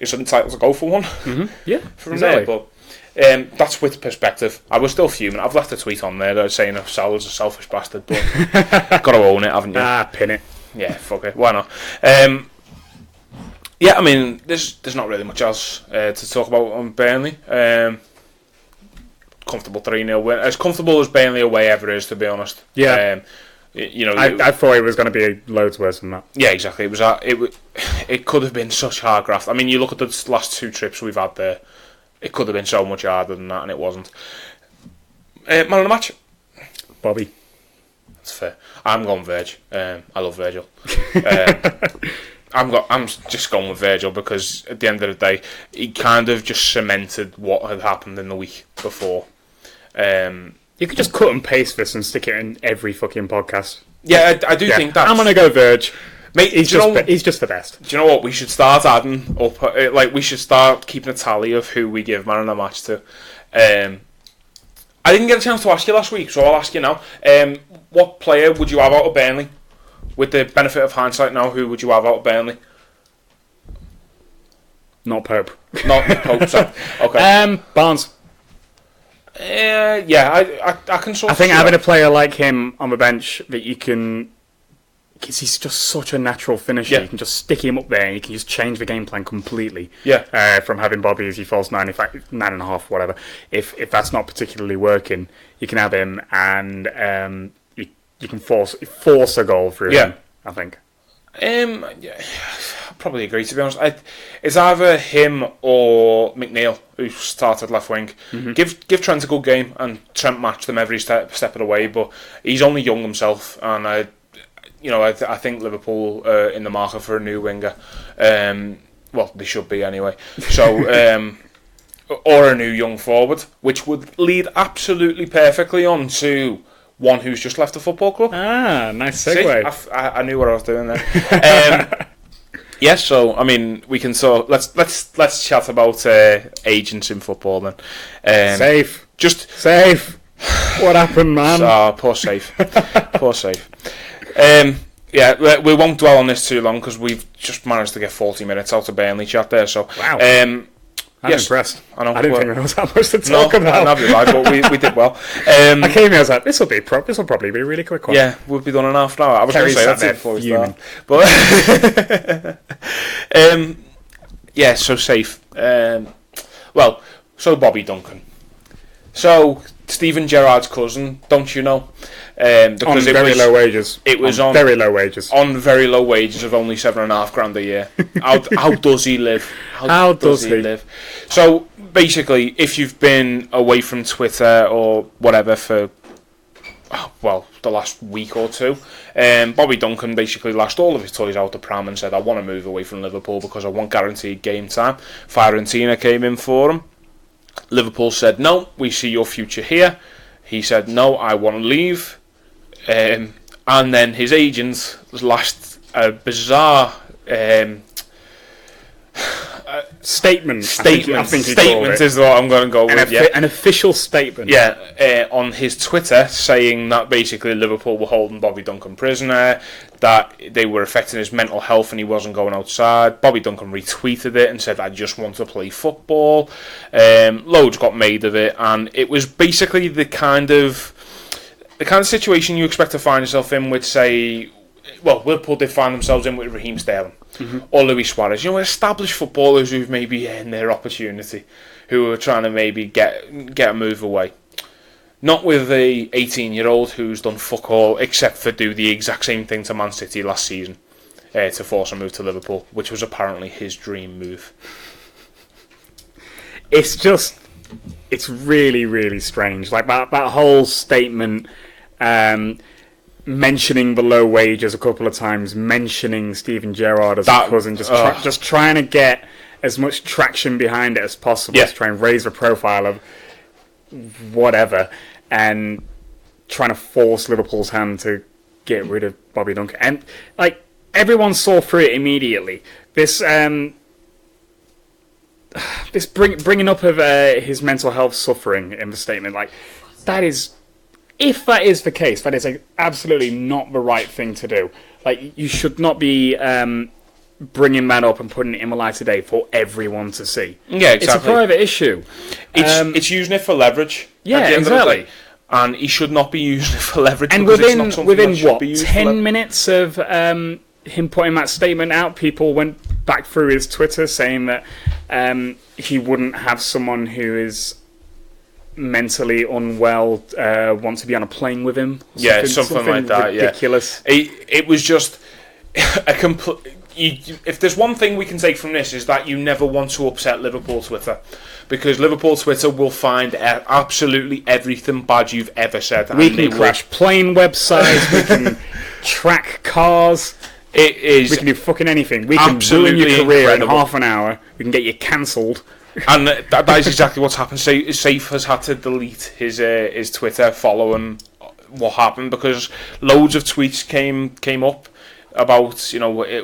is entitled to go for one. Mm-hmm. Yeah, from there. But that's with perspective. I was still fuming. I've left a tweet on there saying that Salah's a selfish bastard, but got to own it, haven't you? Pin it. Yeah, fuck it. Why not? Yeah, I mean, there's not really much else to talk about on Burnley. Comfortable 3-0 win. As comfortable as Burnley away ever is, to be honest. Yeah. I thought it was going to be loads worse than that. Yeah, exactly. It could have been such hard graft. I mean, you look at the last two trips we've had there. It could have been so much harder than that, and it wasn't. Man of the match? Bobby. That's fair. I'm going Virg. I love Virgil. I'm just going with Virgil because at the end of the day, he kind of just cemented what had happened in the week before. You could just cut and paste this and stick it in every fucking podcast. Yeah, I do think that. I'm going to go Virg. Mate, he's just the best. Do you know what? We should start adding up. We should start keeping a tally of who we give man of the match to. I didn't get a chance to ask you last week, so I'll ask you now. What player would you have out of Burnley? With the benefit of hindsight now, who would you have out of Burnley? Not Pope. Not Pope, so. Okay. Barnes. Yeah, I can sort of... I think having a player like him on the bench that you can... Because he's just such a natural finisher. You can just stick him up there and you can just change the game plan completely. Yeah. From having Bobby as your false 9, in fact, 9.5, whatever. If that's not particularly working, you can have him and you can force a goal through him, I think. Yeah, I probably agree, to be honest. It's either him or McNeil, who started left wing. Mm-hmm. Give Trent a good game, and Trent matched them every step of the way, but he's only young himself, and I think Liverpool are in the market for a new winger. Well, they should be anyway. So, or a new young forward, which would lead absolutely perfectly on to one who's just left the football club. Ah, nice segue. See, I knew what I was doing there. Yes, so I mean, we can let's chat about agents in football then. Safe. What happened, man? Oh, poor Safe. Poor Safe. Yeah, we won't dwell on this too long because we've just managed to get 40 minutes out of Burnley chat there. So wow. I'm impressed. I know. I didn't think there was that much to talk about. No, you're right, but we did well. I came here, I was like, this will probably be a really quick one. Yeah, we'll be done in half an hour. I was going to say that before we start. But yeah, so Safe. So Bobby Duncan. So Steven Gerrard's cousin, don't you know? Because on very low wages. It was on very low wages. On very low wages of only $7,500 a year. How does he live? How does he live? So basically, if you've been away from Twitter or whatever for the last week or two, Bobby Duncan basically lashed all of his toys out the pram and said, "I want to move away from Liverpool because I want guaranteed game time." Fiorentina came in for him. Liverpool said, "No, we see your future here." He said, "No, I want to leave." And then his agent lashed a bizarre statement. Statement is what I'm going to go with. An official statement. Yeah, on his Twitter saying that basically Liverpool were holding Bobby Duncan prisoner, that they were affecting his mental health and he wasn't going outside. Bobby Duncan retweeted it and said, "I just want to play football." Loads got made of it, and it was basically the kind of situation you expect to find yourself in with, say, Liverpool did find themselves in with Raheem Sterling. Mm-hmm. Or Luis Suarez, established footballers who've maybe earned their opportunity, who are trying to maybe get a move away. Not with a 18-year-old who's done fuck all except for do the exact same thing to Man City last season to force a move to Liverpool, which was apparently his dream move. It's really, really strange. Like that whole statement. Mentioning the low wages a couple of times, mentioning Steven Gerrard as a cousin, just trying to get as much traction behind it as possible, to try and raise the profile of whatever, and trying to force Liverpool's hand to get rid of Bobby Duncan. And everyone saw through it immediately. This bringing up of his mental health suffering in the statement, that is. If that is the case, that is absolutely not the right thing to do. You should not be bringing that up and putting it in the light today for everyone to see. Yeah, exactly. It's a private issue. It's using it for leverage. Yeah, at the end exactly. Of the day. And he should not be using it for leverage. And within 10 minutes of him putting that statement out, people went back through his Twitter saying that he wouldn't have someone who is mentally unwell want to be on a plane with him. Something like that. Ridiculous. Yeah. It was just a complete. If there's one thing we can take from this is that you never want to upset Liverpool Twitter, because Liverpool Twitter will find absolutely everything bad you've ever said. We can crash plane websites. We can track cars. It is. We can do fucking anything. We can ruin your career in half an hour. We can get you cancelled. And that is exactly what's happened. Safe has had to delete his Twitter following what happened, because loads of tweets came up about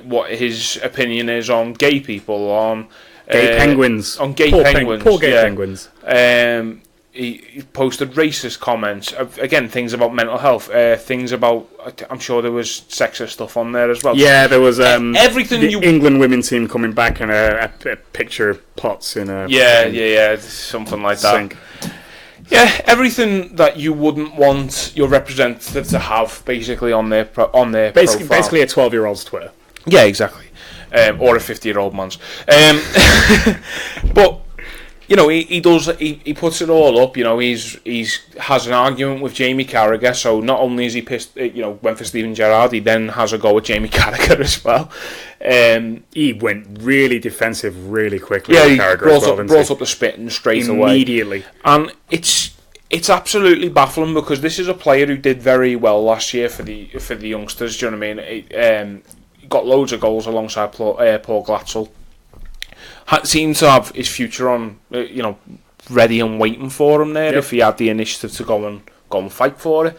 what his opinion is on gay people, on gay penguins, on gay penguins, poor gay penguins. He posted racist comments, again, things about mental health, things about, I'm sure there was sexist stuff on there as well. Yeah, there was everything the England women's team coming back and a picture of Potts in a something like that. Yeah, everything that you wouldn't want your representative to have, basically, on their profile. Basically a 12-year-old's Twitter. Yeah, exactly. Or a 50-year-old man's. But he does. He puts it all up. He's has an argument with Jamie Carragher. So not only is he pissed, went for Steven Gerrard, he then has a go at Jamie Carragher as well. He went really defensive really quickly. Yeah, he brought up the spitting straight away immediately, and it's absolutely baffling because this is a player who did very well last year for the youngsters. Do you know what I mean? He got loads of goals alongside Paul Glatzel. Seemed to have his future on, ready and waiting for him there. Yep. If he had the initiative to go and fight for it,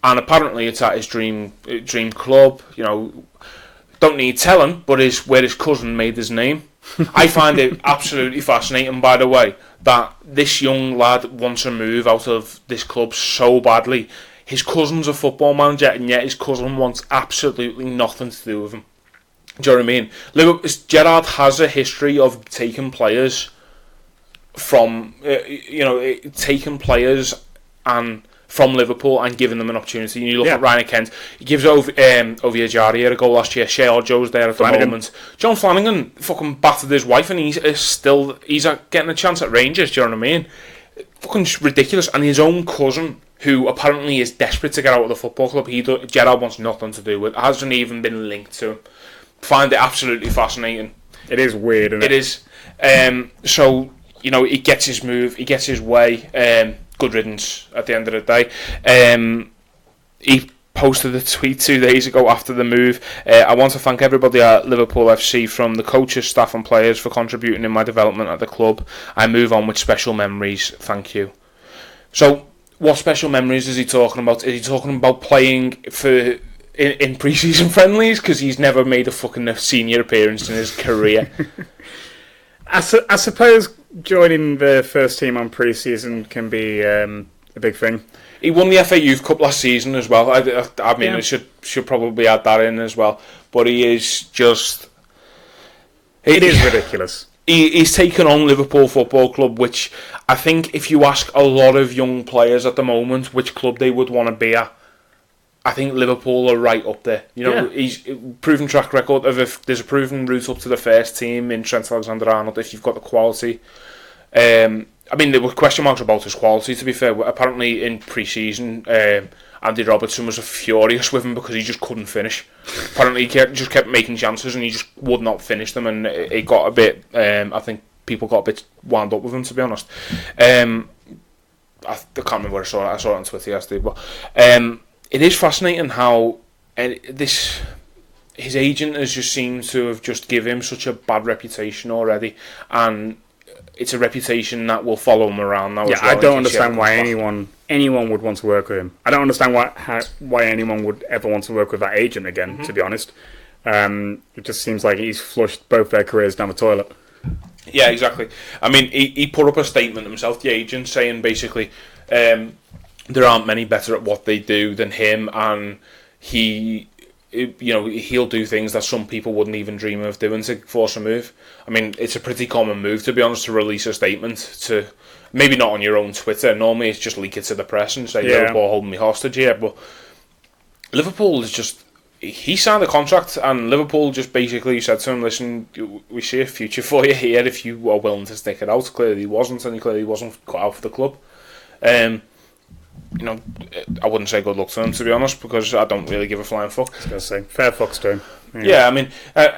and apparently it's at his dream club. Don't need telling, but where his cousin made his name. I find it absolutely fascinating, by the way, that this young lad wants to move out of this club so badly. His cousin's a football manager, and yet his cousin wants absolutely nothing to do with him. Do you know what I mean? Gerrard has a history of taking players from, taking players and from Liverpool and giving them an opportunity. And you look at Ryan Kent, he gives Ovie Ejaria a goal last year. Shea Ojo's there at the moment. John Flanagan fucking battered his wife, and he's getting a chance at Rangers. Do you know what I mean? Fucking ridiculous. And his own cousin, who apparently is desperate to get out of the football club, Gerrard wants nothing to do with. Hasn't even been linked to him. Find it absolutely fascinating. It is weird, isn't it? It is. So, he gets his move, he gets his way. Good riddance at the end of the day. He posted a tweet 2 days ago after the move. I want to thank everybody at Liverpool FC, from the coaches, staff and players, for contributing in my development at the club. I move on with special memories. Thank you. So, what special memories is he talking about? Is he talking about playing in pre-season friendlies, because he's never made a fucking senior appearance in his career? I suppose joining the first team on pre-season can be a big thing. He won the FA Youth Cup last season as well. I mean, it should probably add that in as well. But he is just... It is ridiculous. He's taken on Liverpool Football Club, which I think if you ask a lot of young players at the moment which club they would want to be at, I think Liverpool are right up there. He's proven track record of, if there's a proven route up to the first team in Trent Alexander-Arnold if you've got the quality. I mean, there were question marks about his quality, to be fair. Apparently in pre-season, Andy Robertson was furious with him because he just couldn't finish. Apparently he just kept making chances and he just would not finish them, and it got a bit... I think people got a bit wound up with him, to be honest. I can't remember where I saw it. I saw it on Twitter yesterday, but... it is fascinating how his agent has just seemed to have just given him such a bad reputation already, and it's a reputation that will follow him around now. Yeah, I don't understand why anyone would want to work with him. I don't understand why anyone would ever want to work with that agent again. Mm-hmm. To be honest, it just seems like he's flushed both their careers down the toilet. Yeah, exactly. I mean, he put up a statement himself, the agent, saying basically. There aren't many better at what they do than him, and he'll do things that some people wouldn't even dream of doing to force a move. I mean, it's a pretty common move, to be honest, to release a statement to, maybe not on your own Twitter. Normally it's just leak it to the press and say, Liverpool holding me hostage here. But Liverpool is just, he signed a contract, and Liverpool just basically said to him, listen, we see a future for you here if you are willing to stick it out. Clearly he wasn't, and he clearly wasn't cut out for the club. I wouldn't say good luck to him, to be honest, because I don't really give a flying fuck. I was going to say, fair fucks to him. Yeah, I mean, at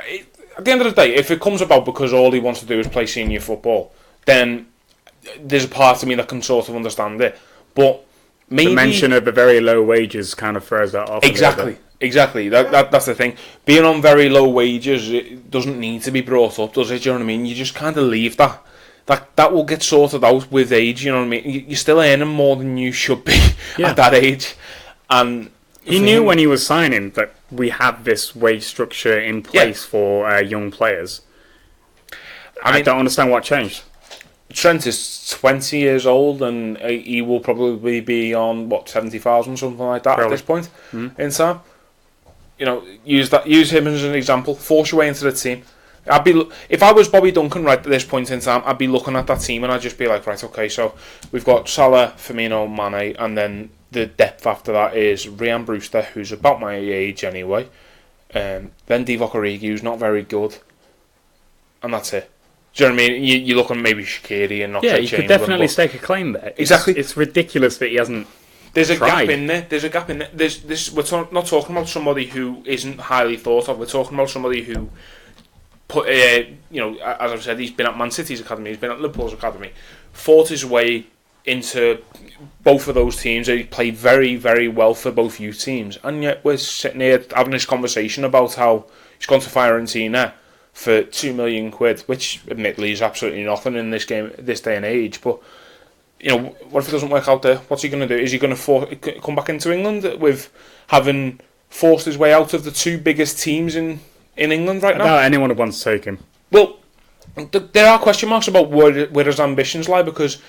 the end of the day, if it comes about because all he wants to do is play senior football, then there's a part of me that can sort of understand it. But maybe... The mention of the very low wages kind of throws that off. Exactly. That's the thing. Being on very low wages, it doesn't need to be brought up, does it? Do you know what I mean? You just kind of leave that. That will get sorted out with age, you know what I mean? You're still earning more than you should be at that age. And He knew when he was signing that we have this wage structure in place for young players. I don't understand what changed. Trent is 20 years old, and he will probably be on 70,000, something like that at this point in time. Use him as an example. Force your way into the team. If I was Bobby Duncan right at this point in time, I'd be looking at that team and I'd just be like, right, okay, so we've got Salah, Firmino, Mane, and then the depth after that is Ryan Brewster, who's about my age anyway. Then Divock Origi, who's not very good, and that's it. Do you know what I mean? You look at maybe Shaqiri and not Chamberlain. Yeah, you could definitely stake a claim there. Exactly. It's ridiculous that he hasn't. There's a gap in there. We're not talking about somebody who isn't highly thought of. We're talking about somebody who put, as I've said, he's been at Man City's academy, he's been at Liverpool's academy, fought his way into both of those teams. He played very, very well for both youth teams, and yet we're sitting here having this conversation about how he's gone to Fiorentina for £2 million, which admittedly is absolutely nothing in this day and age. But what if it doesn't work out there? What's he going to do? Is he going to come back into England with having forced his way out of the two biggest teams in England right now? No, anyone who wants to take him. Well, there are question marks about where his ambitions lie, because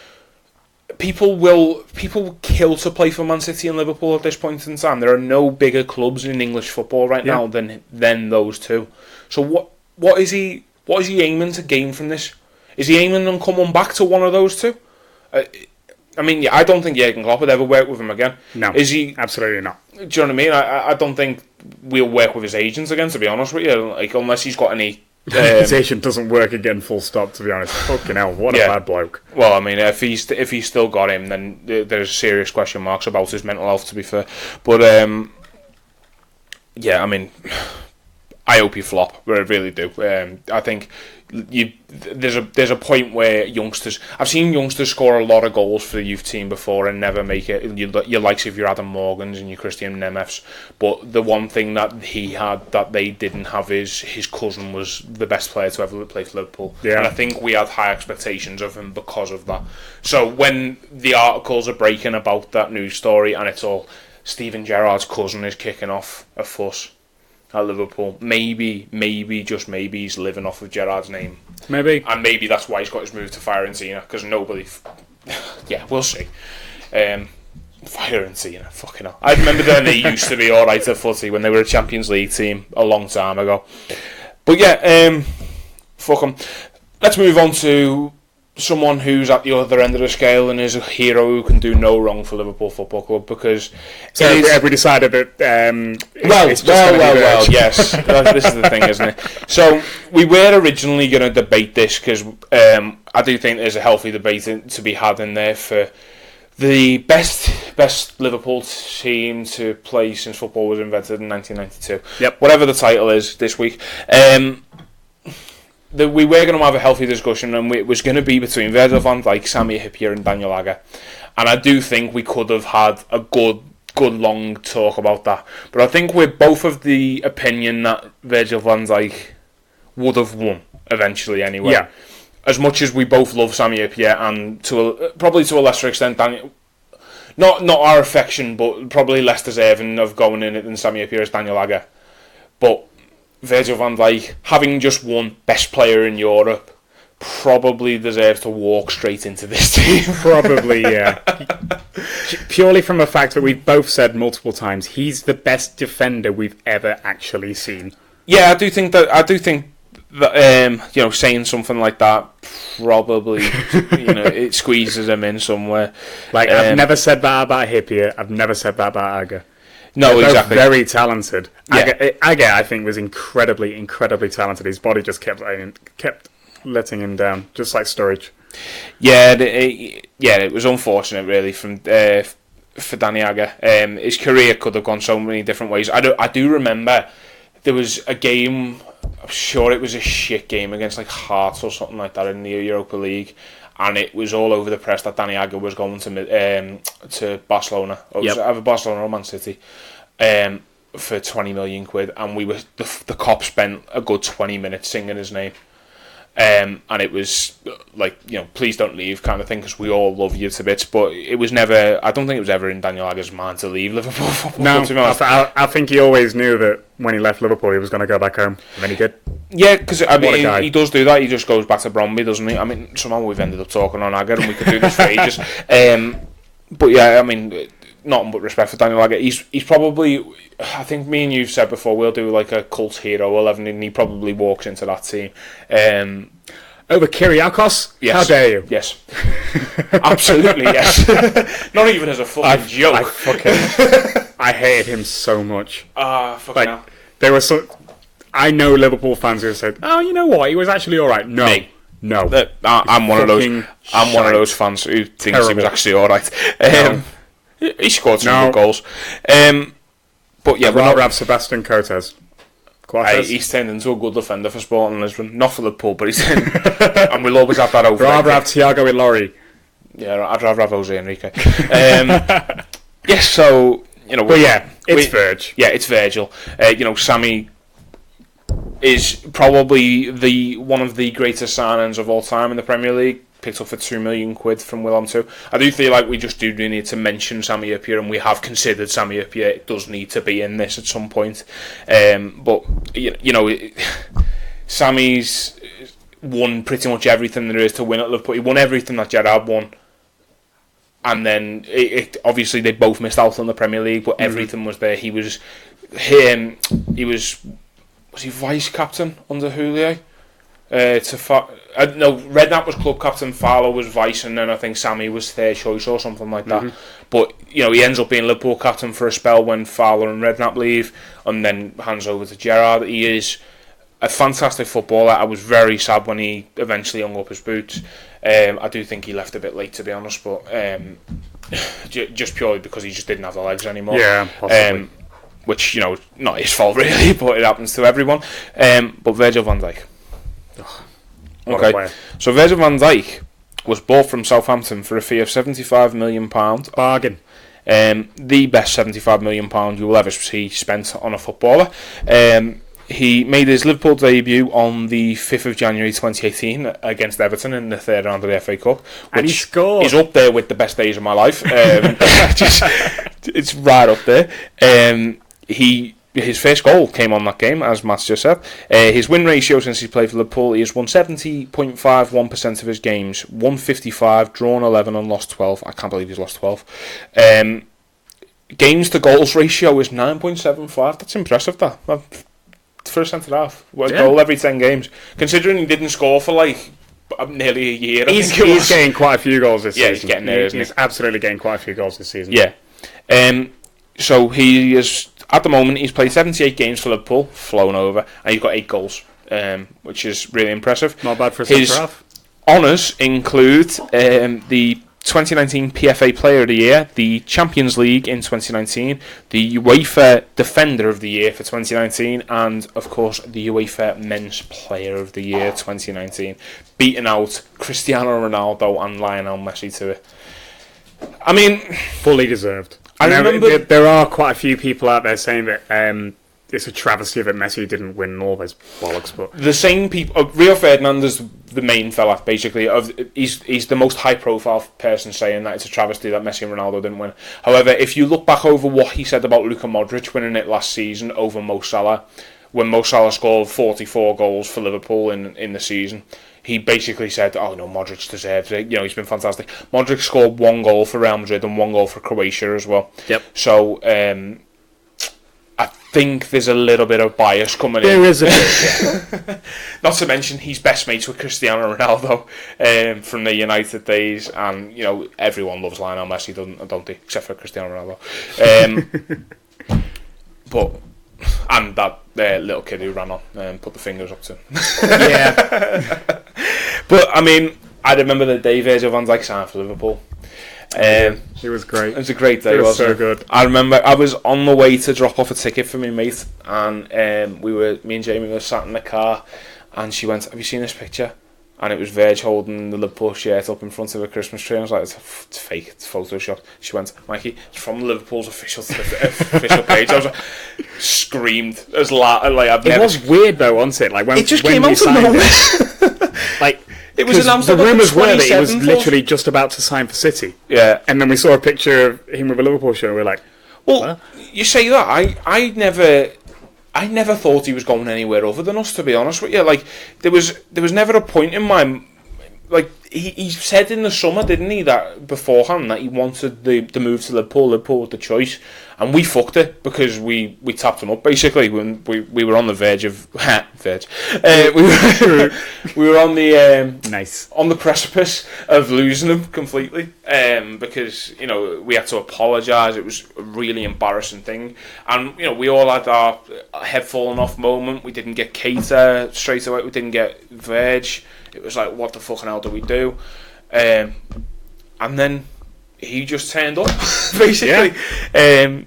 people kill to play for Man City and Liverpool at this point in time. There are no bigger clubs in English football right now than those two. So what is he aiming to gain from this? Is he aiming on coming back to one of those two? I don't think Jurgen Klopp would ever work with him again. No, is he? Absolutely not. Do you know what I mean? I don't think we'll work with his agents again, to be honest with you. Unless he's got any. His agent doesn't work again. Full stop. To be honest, fucking hell, what a bad bloke. Well, if he's still got him, then there's serious question marks about his mental health. To be fair, but I hope you flop. I really do. I think there's a point where I've seen youngsters score a lot of goals for the youth team before and never make it. Your likes of your Adam Morgans and your Christian Nemeths. But the one thing that he had that they didn't have is his cousin was the best player to ever play for Liverpool. Yeah. And I think we had high expectations of him because of that. So when the articles are breaking about that news story and it's all Steven Gerrard's cousin is kicking off a fuss at Liverpool, maybe just maybe he's living off of Gerrard's name, and maybe that's why he's got his move to Fiorentina, because nobody we'll see. Fiorentina, fucking hell, I remember when they used to be alright at footy when they were a Champions League team a long time ago, but fuck them. Let's move on to someone who's at the other end of the scale and is a hero who can do no wrong for Liverpool Football Club, because we decided that yes, this is the thing, isn't it? So we were originally going to debate this, because I do think there's a healthy debate to be had in there for the best Liverpool team to play since football was invented in 1992. Yep. Whatever the title is this week. We were going to have a healthy discussion, and it was going to be between Virgil van Dijk, Sami Hyypiä and Daniel Agger. And I do think we could have had a good long talk about that. But I think we're both of the opinion that Virgil van Dijk would have won eventually anyway. Yeah. As much as we both love Sami Hyypiä, and probably to a lesser extent Daniel, not our affection, but probably less deserving of going in it than Sami Hyypiä is Daniel Agger. But Virgil van Dijk, having just won best player in Europe, probably deserves to walk straight into this team. Probably, yeah. Purely from the fact that we've both said multiple times, he's the best defender we've ever actually seen. Yeah, I do think that saying something like that probably it squeezes him in somewhere. I've never said that about Hyypiä. I've never said that about Agger. No, they're exactly. Very talented. Yeah. Agger, I think, was incredibly, incredibly talented. His body just kept letting him down, just like Sturridge. Yeah, it was unfortunate, really, for Danny Agger. His career could have gone so many different ways. I do remember there was a game. I'm sure it was a shit game against Hearts or something like that in the Europa League. And it was all over the press that Danny Agger was going to Barcelona, or either Barcelona or Man City, for £20 million, and we were the cop spent a good 20 minutes singing his name. And it was like, please don't leave kind of thing, because we all love you to bits. But it was never, I don't think it was ever in Daniel Agger's mind to leave Liverpool football. No, I think he always knew that when he left Liverpool he was going to go back home, and then he did. Yeah, because he does do that. He just goes back to Bromley, doesn't he? I mean, somehow we've ended up talking on Agger, and we could do this for ages. But yeah, I mean, nothing but respect for Daniel Agger. He's probably, I think me and you've said before, we'll do like a cult hero 11, and he probably walks into that team. Over Kyriakos? Yes. How dare you? Yes. Absolutely, yes. Not even as a fucking joke. I hated him so much. Fucking hell. There were I know Liverpool fans who said, "Oh, you know what? He was actually all right." No. Me. No. I'm one of those. I'm one of those fans who thinks he was actually all right. He scored some good goals. But yeah, I'd rather have Sebastian Cortez. He's turned into a good defender for Sporting Lisbon, not for Liverpool, but he's turned, and we'll always have that over. I'd rather have Thiago Ilori. Yeah, I'd rather have Jose Enrique. Yes, so But yeah, it's Virg. Yeah, it's Virgil. Sammy is probably one of the greatest signings of all time in the Premier League. Picked up for £2 million from Willem II. I do feel like we just do need to mention Sami Hyypiä, and we have considered Sami Hyypiä. It does need to be in this at some point. But Sammy's won pretty much everything there is to win at Liverpool. He won everything that Gerrard won. And then, obviously, they both missed out on the Premier League, but everything was there. He was he vice captain under Julio? Redknapp was club captain, Fowler was vice, and then I think Sammy was third choice or something like that. But he ends up being Liverpool captain for a spell when Fowler and Redknapp leave, and then hands over to Gerrard. He is a fantastic footballer. I was very sad when he eventually hung up his boots. I do think he left a bit late, to be honest, but just purely because he just didn't have the legs anymore. Yeah, possibly. Which, not his fault really, but it happens to everyone. But Virgil van Dijk. Okay, so Virgil van Dijk was bought from Southampton for a fee of £75 million. Bargain. The best £75 million you will ever see spent on a footballer. He made his Liverpool debut on the 5th of January 2018 against Everton in the third round of the FA Cup. And he scored. He's up there with the best days of my life. It's right up there. His first goal came on that game, as Matt's just said. His win ratio since he played for Liverpool, he has won 70.51% of his games, won 55, drawn 11 and lost 12. I can't believe he's lost 12. Games to goals ratio is 9.75. That's impressive, that. For a centre-half. Goal every 10 games. Considering he didn't score for nearly a year. He's getting quite a few goals this season. Yeah, he's getting there, isn't he? He's absolutely getting quite a few goals this season. Yeah. So he is... At the moment, he's played 78 games for Liverpool, flown over, and he's got 8 goals, which is really impressive. Not bad for a centre-half. His honours include the 2019 PFA Player of the Year, the Champions League in 2019, the UEFA Defender of the Year for 2019, and, of course, the UEFA Men's Player of the Year 2019, beating out Cristiano Ronaldo and Lionel Messi to it. I mean... Fully deserved. I remember there are quite a few people out there saying that it's a travesty that Messi didn't win all those bollocks. But the same people, Rio Ferdinand is the main fella, basically. He's the most high-profile person saying that it's a travesty that Messi and Ronaldo didn't win. However, if you look back over what he said about Luka Modric winning it last season over Mo Salah, when Mo Salah scored 44 goals for Liverpool in the season, he basically said, "Oh no, Modric deserves it. He's been fantastic." Modric scored 1 goal for Real Madrid and 1 goal for Croatia as well. Yep. So I think there's a little bit of bias coming in. There is a bit, yeah. Not to mention he's best mates with Cristiano Ronaldo from the United days, and everyone loves Lionel Messi, don't they? Except for Cristiano Ronaldo. And that little kid who ran on and put the fingers up to him. Yeah. But, I mean, I remember the day Virgil van Dijk signed for Liverpool. It was great. It was a great day, wasn't it? So good. I remember I was on the way to drop off a ticket for my mate, and me and Jamie were sat in the car, and she went, "Have you seen this picture?" And it was Virg holding the Liverpool shirt up in front of a Christmas tree. I was like, it's fake, it's photoshopped. She went, "Mikey, it's from Liverpool's official page." I was like, screamed as loud. It was weird though, wasn't it? Like when it just when came out of nowhere. It was announced the that rumours were that he 27th was literally just about to sign for City. Yeah. And then we saw a picture of him with a Liverpool shirt, and we were like, well, what? You say that. I never thought he was going anywhere other than us, to be honest with you. Like, there was never a point in my... Like, he said in the summer, didn't he, that beforehand, that he wanted the move to Liverpool with the choice, and we fucked it because we tapped him up, basically, when we were on the verge of... we were on the... nice. On the precipice of losing him completely, because, we had to apologise. It was a really embarrassing thing, and, we all had our head falling off moment. We didn't get Keita straight away, we didn't get Verge. It was like, what the fucking hell do we do? And then he just turned up, basically. Yeah.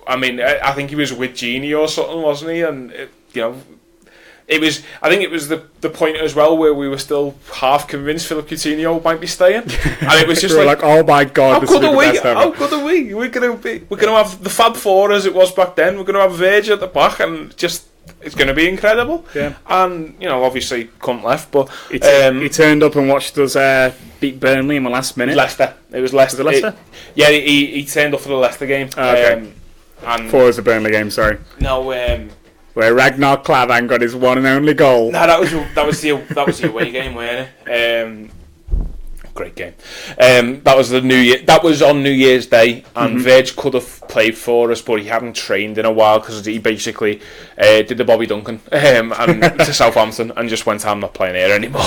I think he was with Genie or something, wasn't he? And, it was. I think it was the point as well where we were still half convinced Philip Coutinho might be staying, and it was just we like, oh my god, how good are we? How good are we? We're gonna have the Fab Four as it was back then. We're gonna have Verge at the back, and just. It's going to be incredible. Yeah. And, obviously, cunt left, but... He turned up and watched us beat Burnley in the last minute. Leicester. It was Leicester. Was it Leicester? He turned up for the Leicester game. Oh, okay. And for the Burnley game, sorry. No, where Ragnar Klavan got his one and only goal. No, that was the away game, wasn't it? Great game. That was That was on New Year's Day, and Verge could have played for us, but he hadn't trained in a while because he basically did the Bobby Duncan and to Southampton and just went, I'm not playing here anymore.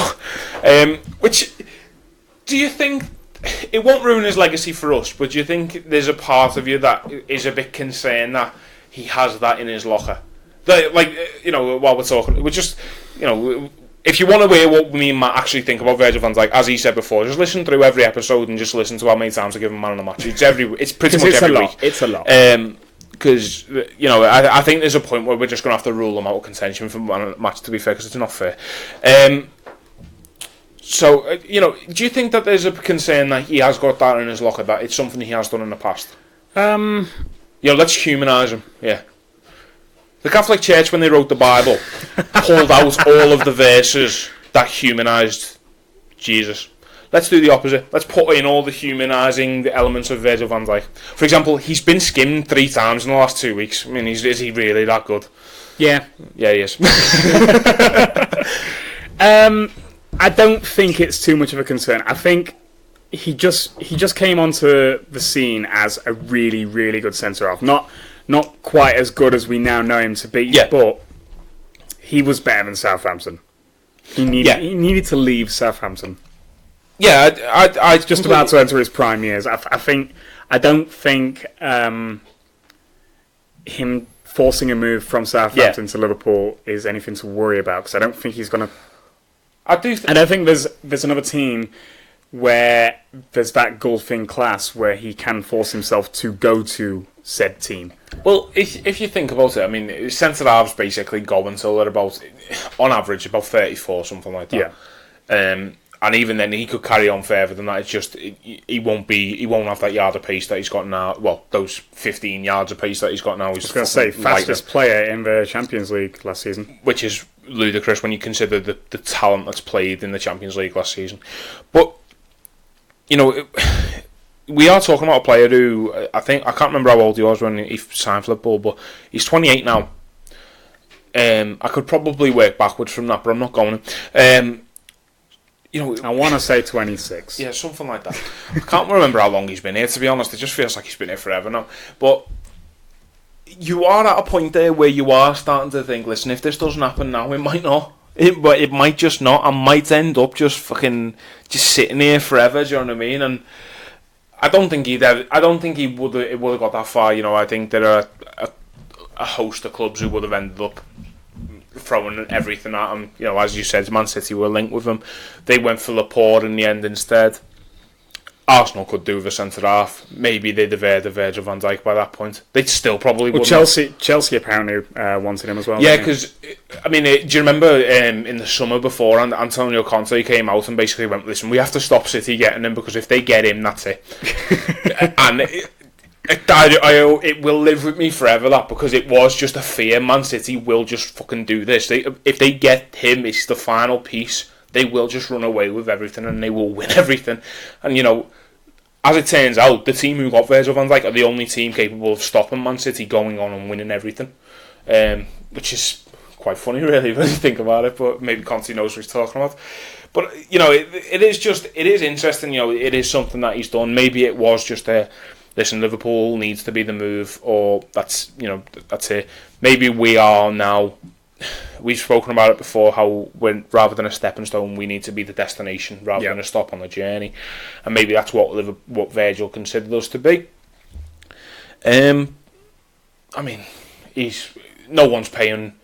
Which, do you think it won't ruin his legacy for us? But do you think there's a part of you that is a bit concerned that he has that in his locker? That, while we're talking, we're just, if you want to hear what me and Matt actually think about Virgil van Dijk, as he said before, just listen through every episode and just listen to how many times I give him man of the match. It's pretty much every week. It's a lot. Because, I think there's a point where we're just going to have to rule him out of contention for man of the match, to be fair, because it's not fair. So, do you think that there's a concern that he has got that in his locker, that it's something he has done in the past? Let's humanise him, yeah. The Catholic Church, when they wrote the Bible, pulled out all of the verses that humanised Jesus. Let's do the opposite. Let's put in all the humanising elements of Virgil van Dijk. For example, he's been skimmed 3 times in the last 2 weeks. I mean, is he really that good? Yeah. Yeah, he is. I don't think it's too much of a concern. I think he just came onto the scene as a really, really good centre-half. Not quite as good as we now know him to be, but he was better than Southampton. He needed to leave Southampton. Yeah, I just about to enter his prime years. I don't think him forcing a move from Southampton to Liverpool is anything to worry about, because I don't think he's going to. I don't think there's another team where there's that golfing class where he can force himself to go to said team. Well, if you think about it, I mean, centre-halves basically go until they're about, on average, about 34, something like that. Yeah. And even then, he could carry on further than that. It's just he won't have that yard of pace that he's got now. Well, those 15 yards of pace that he's got now. I was going to say fastest player in the Champions League last season, which is ludicrous when you consider the talent that's played in the Champions League last season. But we are talking about a player who I can't remember how old he was when he signed for Liverpool, but he's 28 now. I could probably work backwards from that, but I'm not going to. I want to say 26. Yeah, something like that. I can't remember how long he's been here, to be honest. It just feels like he's been here forever now. But you are at a point there where you are starting to think, listen, if this doesn't happen now, it might not. It might just not. I might end up just sitting here forever. Do you know what I mean? And I don't think he would have got that far. I think there are a host of clubs who would have ended up throwing everything at him. As you said, Man City were linked with him. They went for Laporte in the end instead. Arsenal could do the centre half. Maybe they'd have heard of Virgil van Dijk by that point. They'd still probably wouldn't. Chelsea apparently wanted him as well. Yeah, because do you remember in the summer before, Antonio Conte came out and basically went, "Listen, we have to stop City getting him, because if they get him, that's it." And it will live with me forever, that, because it was just a fear. Man City will just fucking do this. If they get him, it's the final piece they will just run away with everything and they will win everything. And, you know, as it turns out, the team who got Virgil van Dijk are the only team capable of stopping Man City going on and winning everything. Which is quite funny, really, when you think about it, but maybe Conte knows what he's talking about. But, you know, it is interesting, you know, it is something that he's done. Maybe it was just listen, Liverpool needs to be the move, or that's it. Maybe we are now, we've spoken about it before, how rather than a stepping stone, we need to be the destination rather than a stop on the journey. And maybe that's what Virgil considered us to be. I mean, no one's paying.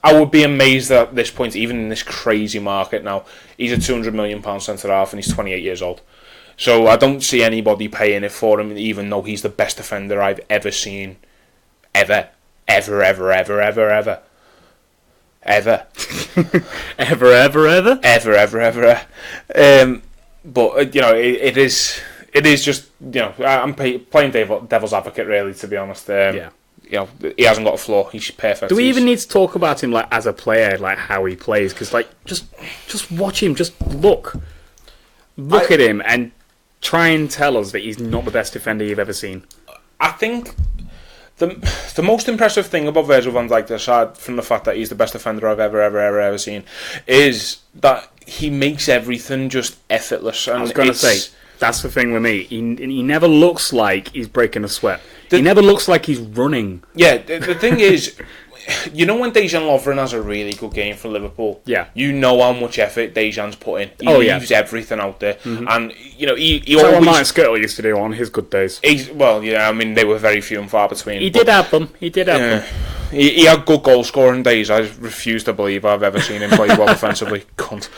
I would be amazed at this point, even in this crazy market now. He's a £200 million centre half and he's 28 years old. So I don't see anybody paying it for him, even though he's the best defender I've ever seen. Ever. Ever. Ever, ever, ever, ever. Ever. Ever, ever, ever? Ever, ever, ever. But, you know, it is just, you know, I'm playing devil's advocate, really, to be honest. Yeah. You know, he hasn't got a flaw. He's perfect. Do we even need to talk about him like as a player, like how he plays? Because like just watch him, just look at him, and try and tell us that he's not the best defender you've ever seen. I think the most impressive thing about Virgil van Dijk, aside from the fact that he's the best defender I've ever seen, is that he makes everything just effortless. And I was going to say, that's the thing with me. He never looks like he's breaking a sweat. He never looks like he's running. Yeah, the thing is, you know when Dejan Lovren has a really good game for Liverpool? Yeah. You know how much effort Dejan's put in. He leaves everything out there. Mm-hmm. And, you know, he always... That's what Martin Skirtle used to do on his good days. Well, yeah, I mean, they were very few and far between. He did have them. He had good goal-scoring days. I refuse to believe I've ever seen him play well defensively. Cunt.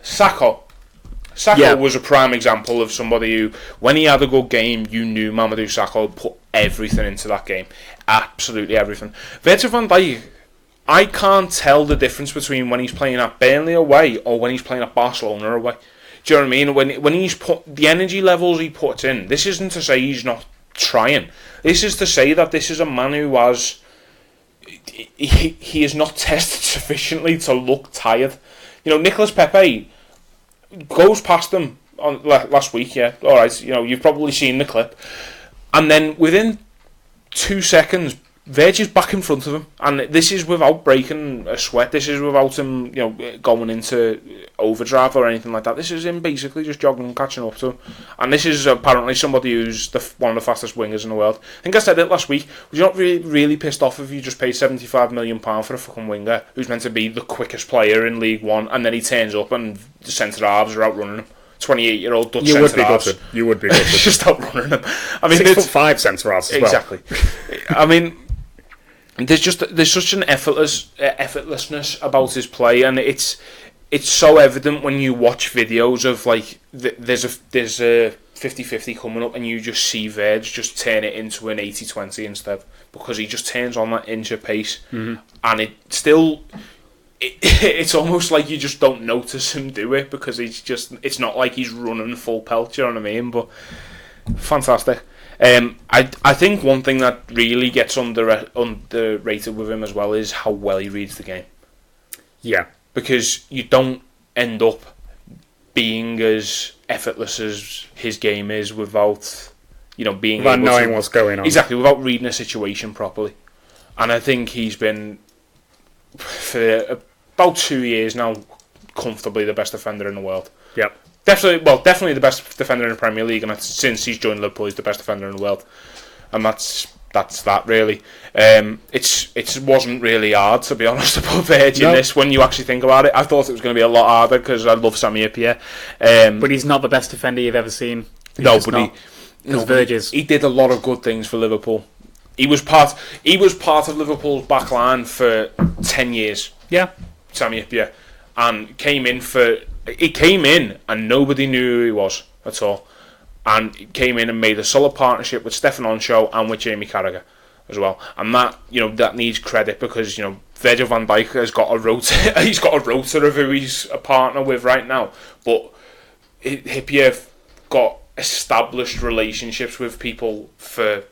Sakho was a prime example of somebody who, when he had a good game, you knew Mamadou Sakho put everything into that game. Absolutely everything. Virgil van Dijk, I can't tell the difference between when he's playing at Burnley away or when he's playing at Barcelona away. Do you know what I mean? When he's put the energy levels he puts in, this isn't to say he's not trying. This is to say that this is a man who has... He is not tested sufficiently to look tired. You know, Nicolas Pepe goes past them on last week, yeah. Alright, you know, you've probably seen the clip. And then within 2 seconds, Virg is back in front of him. And this is without breaking a sweat. This is without him, you know, going into overdrive or anything like that. This is him basically just jogging and catching up to him. And this is apparently somebody who's one of the fastest wingers in the world. I think I said it last week. Was you not really pissed off if you just paid £75 million for a fucking winger who's meant to be the quickest player in League One, and then he turns up and the centre-halves are outrunning him? 28-year-old Dutch centre-halves. You would be gutted. Just outrunning him. I mean, 6'5" centre-halves as well. Exactly. I mean... There's such an effortlessness about his play, and it's so evident when you watch videos of like there's a 50-50 coming up, and you just see Virg just turn it into an 80-20 instead, because he just turns on that inch of pace, and it's almost like you just don't notice him do it, because it's not like he's running full pelt. You know what I mean? But fantastic. I think one thing that really gets underrated with him as well is how well he reads the game. Yeah. Because you don't end up being as effortless as his game is without, you know, being without knowing what's going on. Exactly, without reading a situation properly. And I think he's been, for about 2 years now, comfortably the best defender in the world. Yep. Definitely the best defender in the Premier League, and since he's joined Liverpool, he's the best defender in the world, and that's that really. It wasn't really hard, to be honest, about Virg in this. When you actually think about it, I thought it was going to be a lot harder because I love Sami Hyypiä. But he's not the best defender you've ever seen. He did a lot of good things for Liverpool. He was part of Liverpool's back line for 10 years. Yeah, Sami Hyypiä, and He came in and nobody knew who he was at all, and he came in and made a solid partnership with Stefan Onshow and with Jamie Carragher as well, and that needs credit, because, you know, Virgil van Dijk has got a rota. He's got a rota of who he's a partner with right now, but Hyypiä got established relationships with people for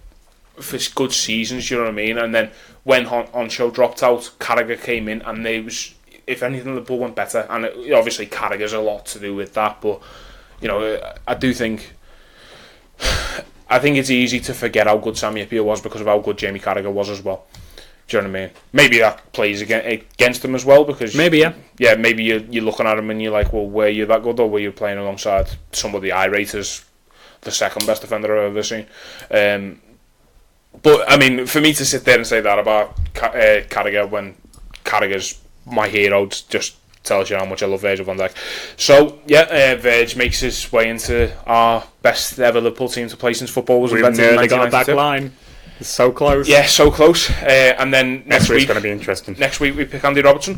good seasons. You know what I mean? And then when Onshow dropped out, Carragher came in, and if anything, Liverpool went better, and obviously Carragher's a lot to do with that. But I do think. I think it's easy to forget how good Sami Hyypiä was because of how good Jamie Carragher was as well. Do you know what I mean? Maybe that plays against him as well because maybe maybe you're looking at him and you're like, well, were you that good or were you playing alongside somebody I rate as the second best defender I've ever seen? But I mean, for me to sit there and say that about Carragher when Carragher's my hero just tells you how much I love Virgil van Dijk. So Virg makes his way into our best ever Liverpool team to play since football was invented in 1992. Got a back line. It's so close. Yeah, so close. And then next week's going to be interesting. Next week we pick Andy Robertson.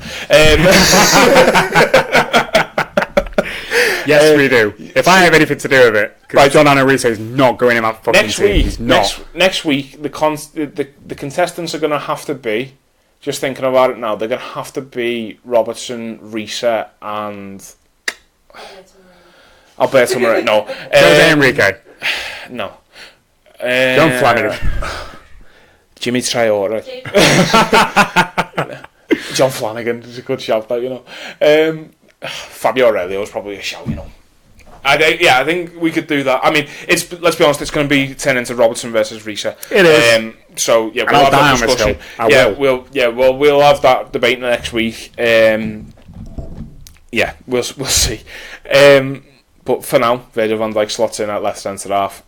Yes, we do. If I have anything to do with it, because John Anarisa is not going in that fucking team. He's not. Next week, the contestants are going to have to be, just thinking about it now, they're going to have to be Robertson, Risa, and Alberto Moreno. No. Jose Enrique. No. John Flanagan. Jimmy Traore. John Flanagan is a good shout, that, Fabio Aurelio is probably a shout, I think we could do that. I mean, let's be honest, it's going to be turning into Robertson versus Risa. It is. So we'll have that discussion. We'll have that debate next week. We'll see. But for now, Virgil van Dijk slots in at left centre half.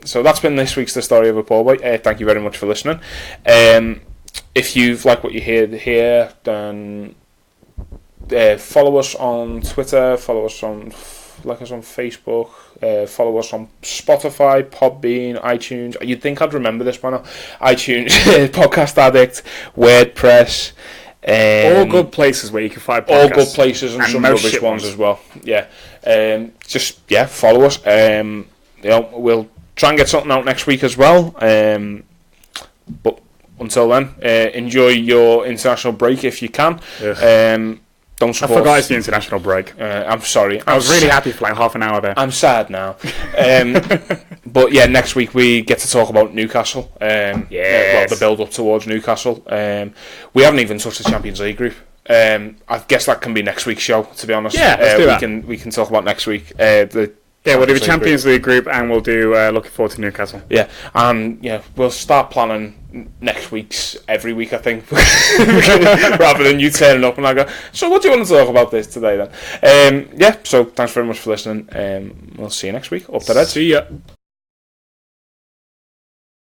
So that's been this week's The Story of a Poor Boy. Thank you very much for listening. If you've liked what you heard here, then follow us on Twitter, like us on Facebook, follow us on Spotify, Podbean, iTunes. You'd think I'd remember this by now. iTunes, Podcast Addict, WordPress. All good places where you can find podcasts. All good places and some rubbish ones as well. Yeah. Follow us. We'll try and get something out next week as well. But until then, enjoy your international break if you can. Don't support. I forgot it's the international break. I'm sorry. I was really happy for like half an hour there. I'm sad now. But next week we get to talk about Newcastle. The build up towards Newcastle. We haven't even touched the Champions League group. I guess that can be next week's show. To be honest, let's do that. We can talk about next week. We'll do a Champions League group and we'll do looking forward to Newcastle. Yeah, and we'll start planning next week's every week, I think, rather than you turning up and I go, so what do you want to talk about this today then? So thanks very much for listening. We'll see you next week. Up to that. See ya.